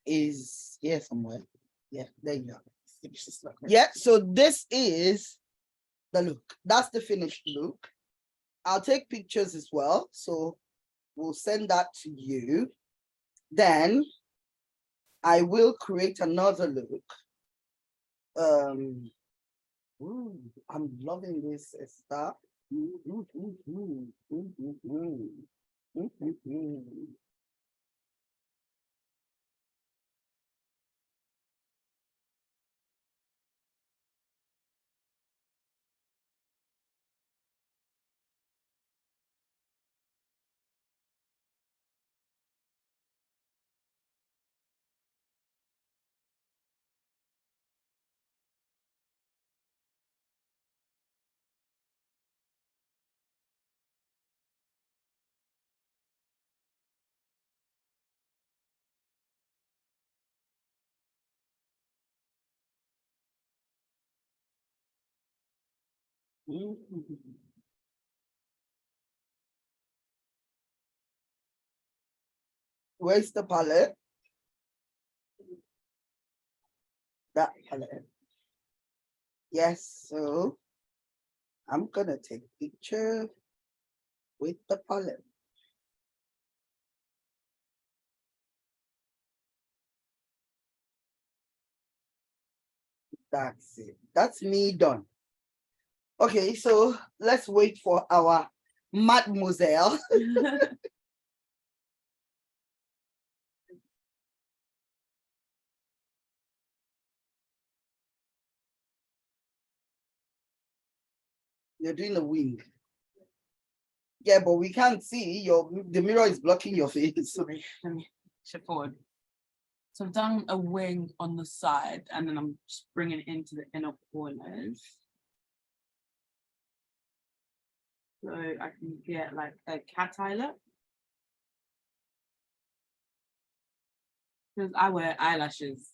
Is here somewhere. Yeah, there you go. Yeah, so this is the look. That's the finished look. I'll take pictures as well. So we'll send that to you. Then I will create another look. I'm loving this stuff. Where's the palette? That palette. Yes, so I'm gonna take a picture with the palette. That's it. That's me done. Okay, so let's wait for our Mademoiselle. You're doing a wing. Yeah, but we can't see the mirror is blocking your face. Sorry, let me shift forward. So I've done a wing on the side and then I'm just bringing it into the inner corners. So I can get like a cat eye look. Because I wear eyelashes.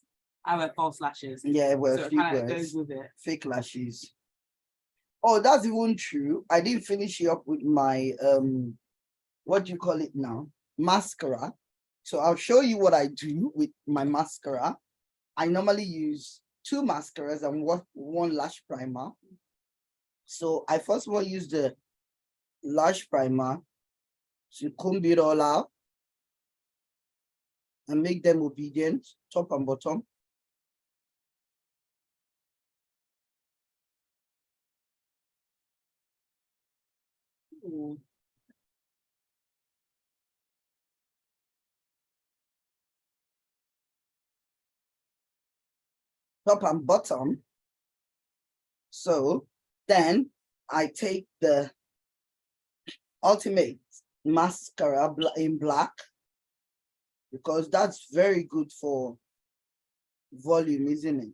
I wear false lashes. Yeah, well, so it kind of goes with it. Fake lashes. Oh, that's even true. I didn't finish it up with my what do you call it now? Mascara. So I'll show you what I do with my mascara. I normally use 2 mascaras and one lash primer. So I first of all use the lash primer to comb it all out and make them obedient, top and bottom. Ooh. Top and bottom. So then I take the ultimate mascara in black because that's very good for volume, isn't it?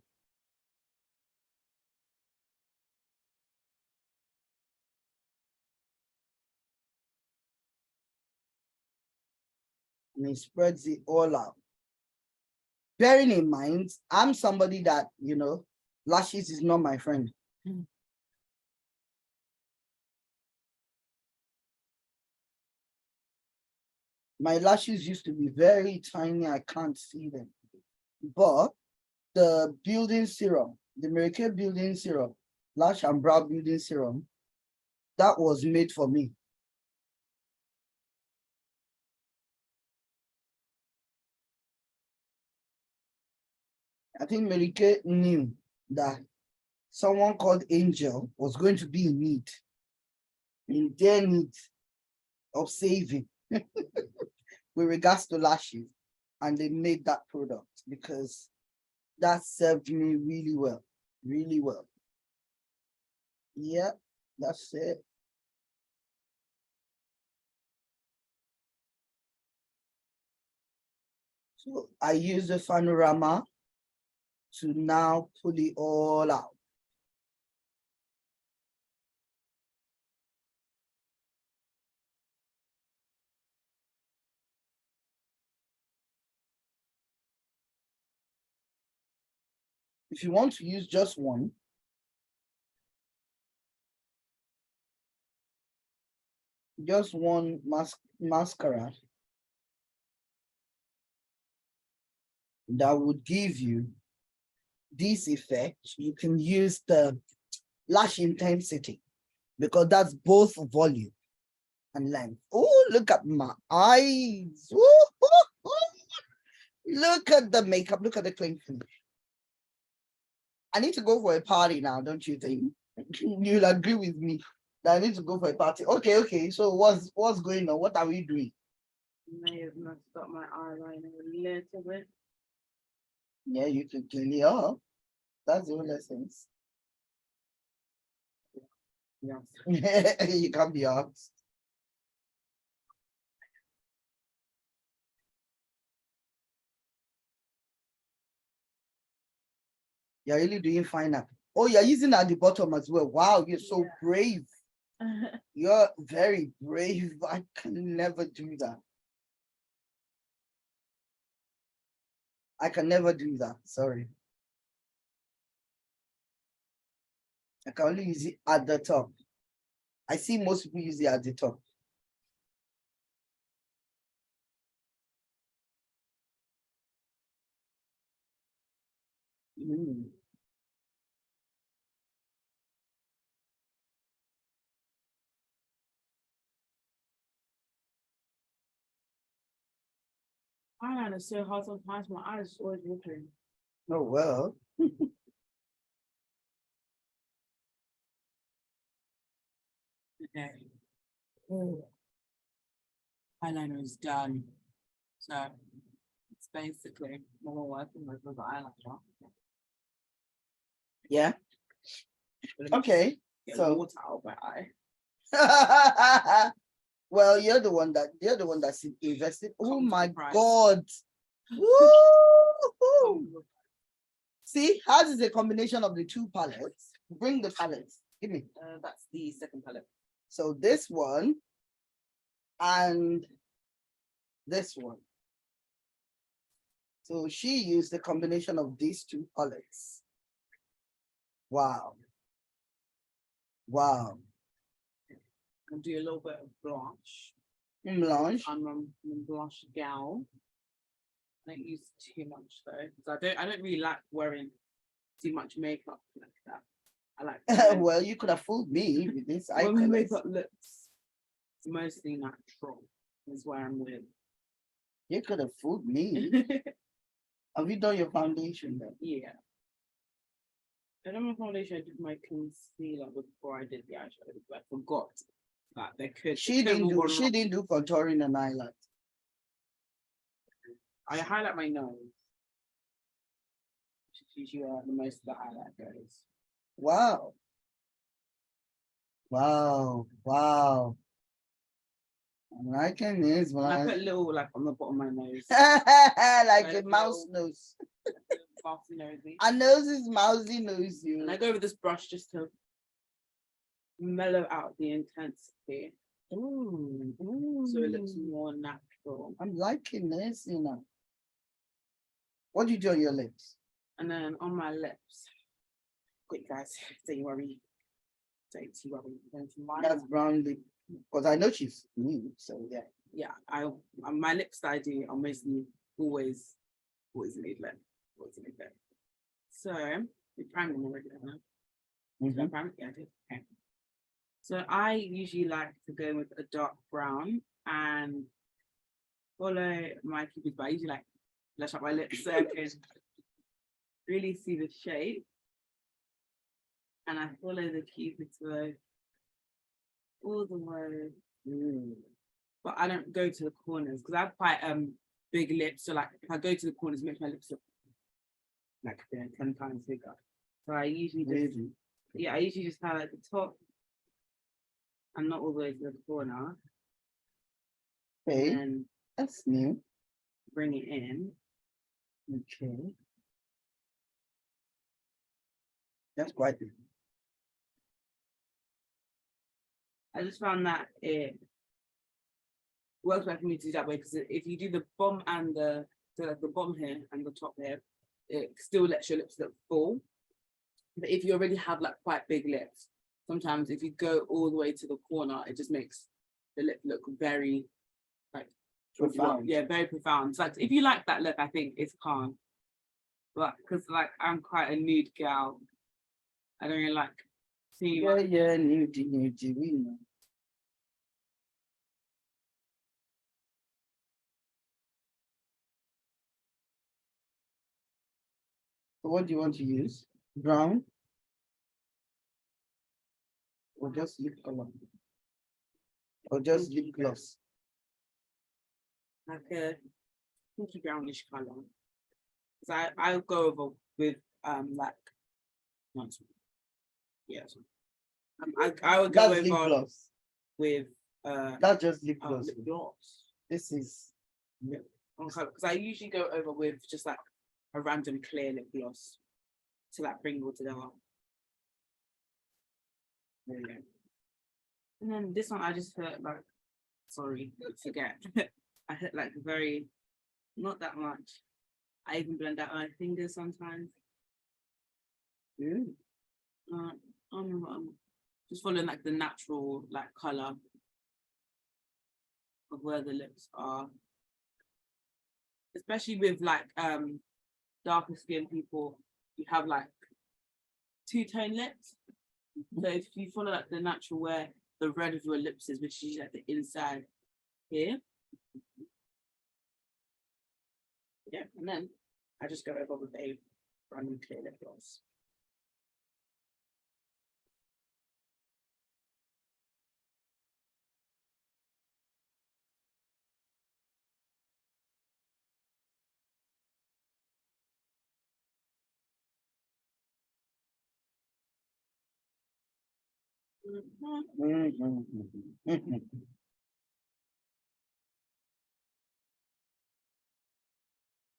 And it spreads it all out. Bearing in mind, I'm somebody that, lashes is not my friend. My lashes used to be very tiny. I can't see them. But the building serum, the Miracle building serum, lash and brow building serum, that was made for me. I think Miracle knew that someone called Angel was going to be in their need of saving with regards to lashes. And they made that product because that served me really well, really well. Yeah, that's it. So I use the panorama to now pull it all out. If you want to use just one, mascara that would give you this effect, you can use the lash intensity because that's both volume and length. Oh, look at my eyes. Woo-hoo-hoo. Look at the makeup. Look at the clean finish. I need to go for a party now, don't you think? You'll agree with me that I need to go for a party. Okay. So what's going on? What are we doing? May have messed up my eyeliner a little bit. Yeah, you can clean it up. That's the whole essence. Yes. You can't be asked. You're really doing fine now. Oh, you're using at the bottom as well. Wow, you're so brave. You're very brave. I can never do that. I can never do that. Sorry. I can only use it at the top. I see most people use it at the top. Mm. Eyeliner is so hard sometimes. My eyes are always watering. Oh, well. Okay. Eyeliner is done. So it's basically what we're working with the eyeliner. Yeah. Let me Okay. Get So water out of my eye. well, you're the one that's invested. Oh Comes with my the price. God. Woo! See, ours is a combination of the two palettes. Bring the palettes. Give me. That's the second palette. So this one and this one. So she used a combination of these two palettes. Wow. Wow. I'll do a little bit of blush. Blanche. I'm a blush gal. I don't use too much though, because I don't really like wearing too much makeup like that. I like Well, you could have fooled me with this. when my makeup looks mostly natural is where I'm with. You could have fooled me. Have you done your foundation then? Yeah. I done my foundation, I did my concealer before I did the eyeshadow, but I forgot that they could. She didn't do contouring and highlight. I highlight my nose. Which is usually where the most of the highlight goes. Wow. Wow. Wow. I'm liking this And I one. put a little like on the bottom of my nose. Like a mouse nose. Mousy nosy. A nose is mousy nose, you. And I go with this brush just to mellow out the intensity. Ooh, So it looks more natural. I'm liking this, you know. What do you do on your lips? And then on my lips, quick guys, don't you worry. Don't you worry. That's brown lip. Because I know she's new, so yeah. Yeah, my lips that I do are mostly always nude lip. Always nude lip. So we primed them already, don't I? Mhm. So I primed, yeah, I did. Okay. So I usually like to go with a dark brown and follow my cupid, but I usually like flush up my lips so I can really see the shape. And I follow the cupid's bow all the way. But I don't go to the corners because I have quite big lips. So like if I go to the corners, it makes my lips look like they're 10 times bigger. So I usually just highlight the top and not all the way to the corner. Okay, And that's new. bring it in. Okay. That's quite new. I just found that it works better for me to do that way because if you do the bottom and the bottom here and the top here, it still lets your lips look full. But if you already have like quite big lips, sometimes if you go all the way to the corner, it just makes the lip look very like Profound. Yeah, very profound. So like if you like that look, I think it's calm. But because like I'm quite a nude gal, I don't really like seeing Yeah, nudie, we know. So what do you want to use? Brown? Or just lip color? Or just lip gloss? like a pinky brownish color. Because I'll go over with like yes. I would go That's lip over gloss. with That's just lip gloss. lip gloss. This is Because I usually go over with just like a random clear lip gloss to like bring it all together. There you go. And then this one I just hit like, sorry, forget. I hit like very, not that much. I even blend out my fingers sometimes. I'm just following like the natural like color of where the lips are. Especially with like darker skin people, you have like two-tone lips. So if you follow like the natural where the red of your lips is, which is like the inside here. Yeah, and then I just go over with a random clear lip gloss.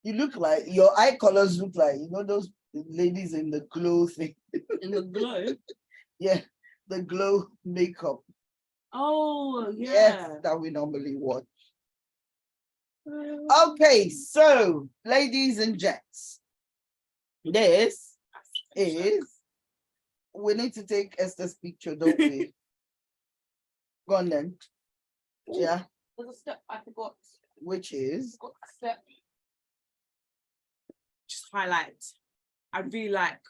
You look like your eye colors look like those ladies in the glow thing. In the glow. Yeah, the glow makeup. Oh Yes, yeah. that we normally watch. Okay, so ladies and gents, this is we need to take Esther's picture, don't we? Go on then. Yeah. There's a step I forgot. Which is Got a step. Just highlight. I really like.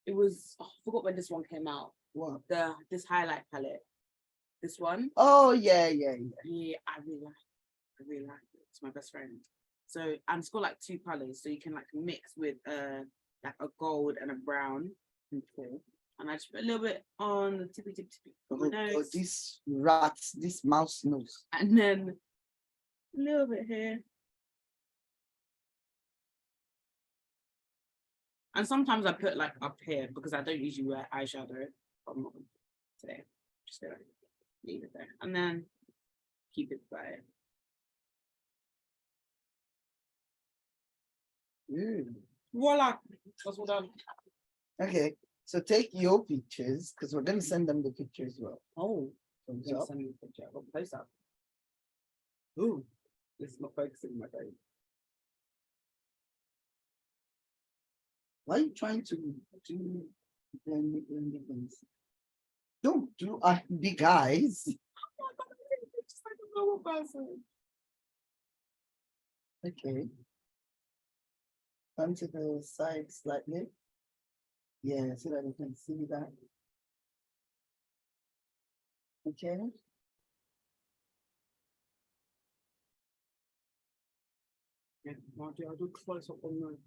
It was. I forgot when this one came out. what? This highlight palette. This one. Oh yeah. Yeah, I really like. I really like it. It's my best friend. So and it's got like 2 colors, so you can like mix with like a gold and a brown. Okay. And I just put a little bit on the tippy of my nose. This mouse nose. And then a little bit here. And sometimes I put like up here because I don't usually wear eyeshadow. But I'm not today. Just gonna leave it there. And then keep it by it. Voila. That's all done. Okay, so take your pictures because we're going to send them the picture as well. Oh, Thumbs yeah, up. send me the picture. Oh, close up. Ooh, this is not focusing my face. Why are you trying to do blending things? Don't do big eyes. Oh my God, it's just like a normal person. Okay. Come to the side slightly. Yeah, so that you can see that. Okay. Yeah, I'll do close up on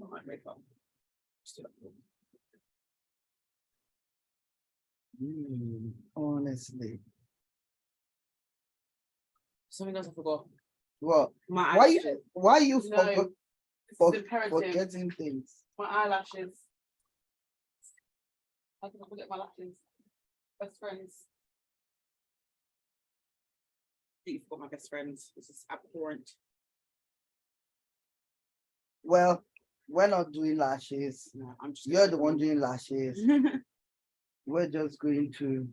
my makeup. Honestly. Something else I forgot. What? My Why eyelashes. you No, forgetting things? My eyelashes. I cannot forget my lashes. Best friends. I think you forgot my best friends. This is abhorrent. Well, we're not doing lashes. No, I'm just. You're the one doing lashes. We're just going to.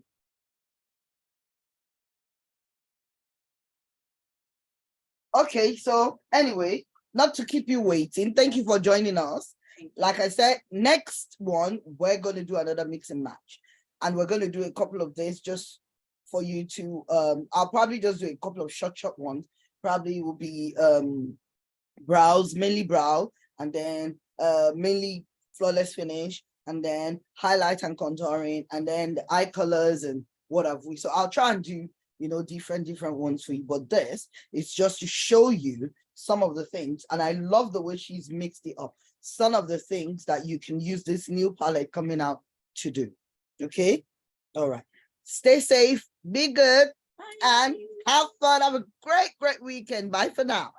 Okay, so anyway, not to keep you waiting, thank you for joining us. Like I said, next one, we're going to do another mix and match. And we're going to do a couple of days just for you to, I'll probably just do a couple of short ones. Probably will be brows, mainly brow, and then mainly flawless finish, and then highlight and contouring, and then the eye colors and what have we. So I'll try and do, different ones for you. But this is just to show you some of the things. And I love the way she's mixed it up. Some of the things that you can use this new palette coming out to do. Okay. All right. Stay safe, be good, and have fun. Have a great weekend. Bye for now.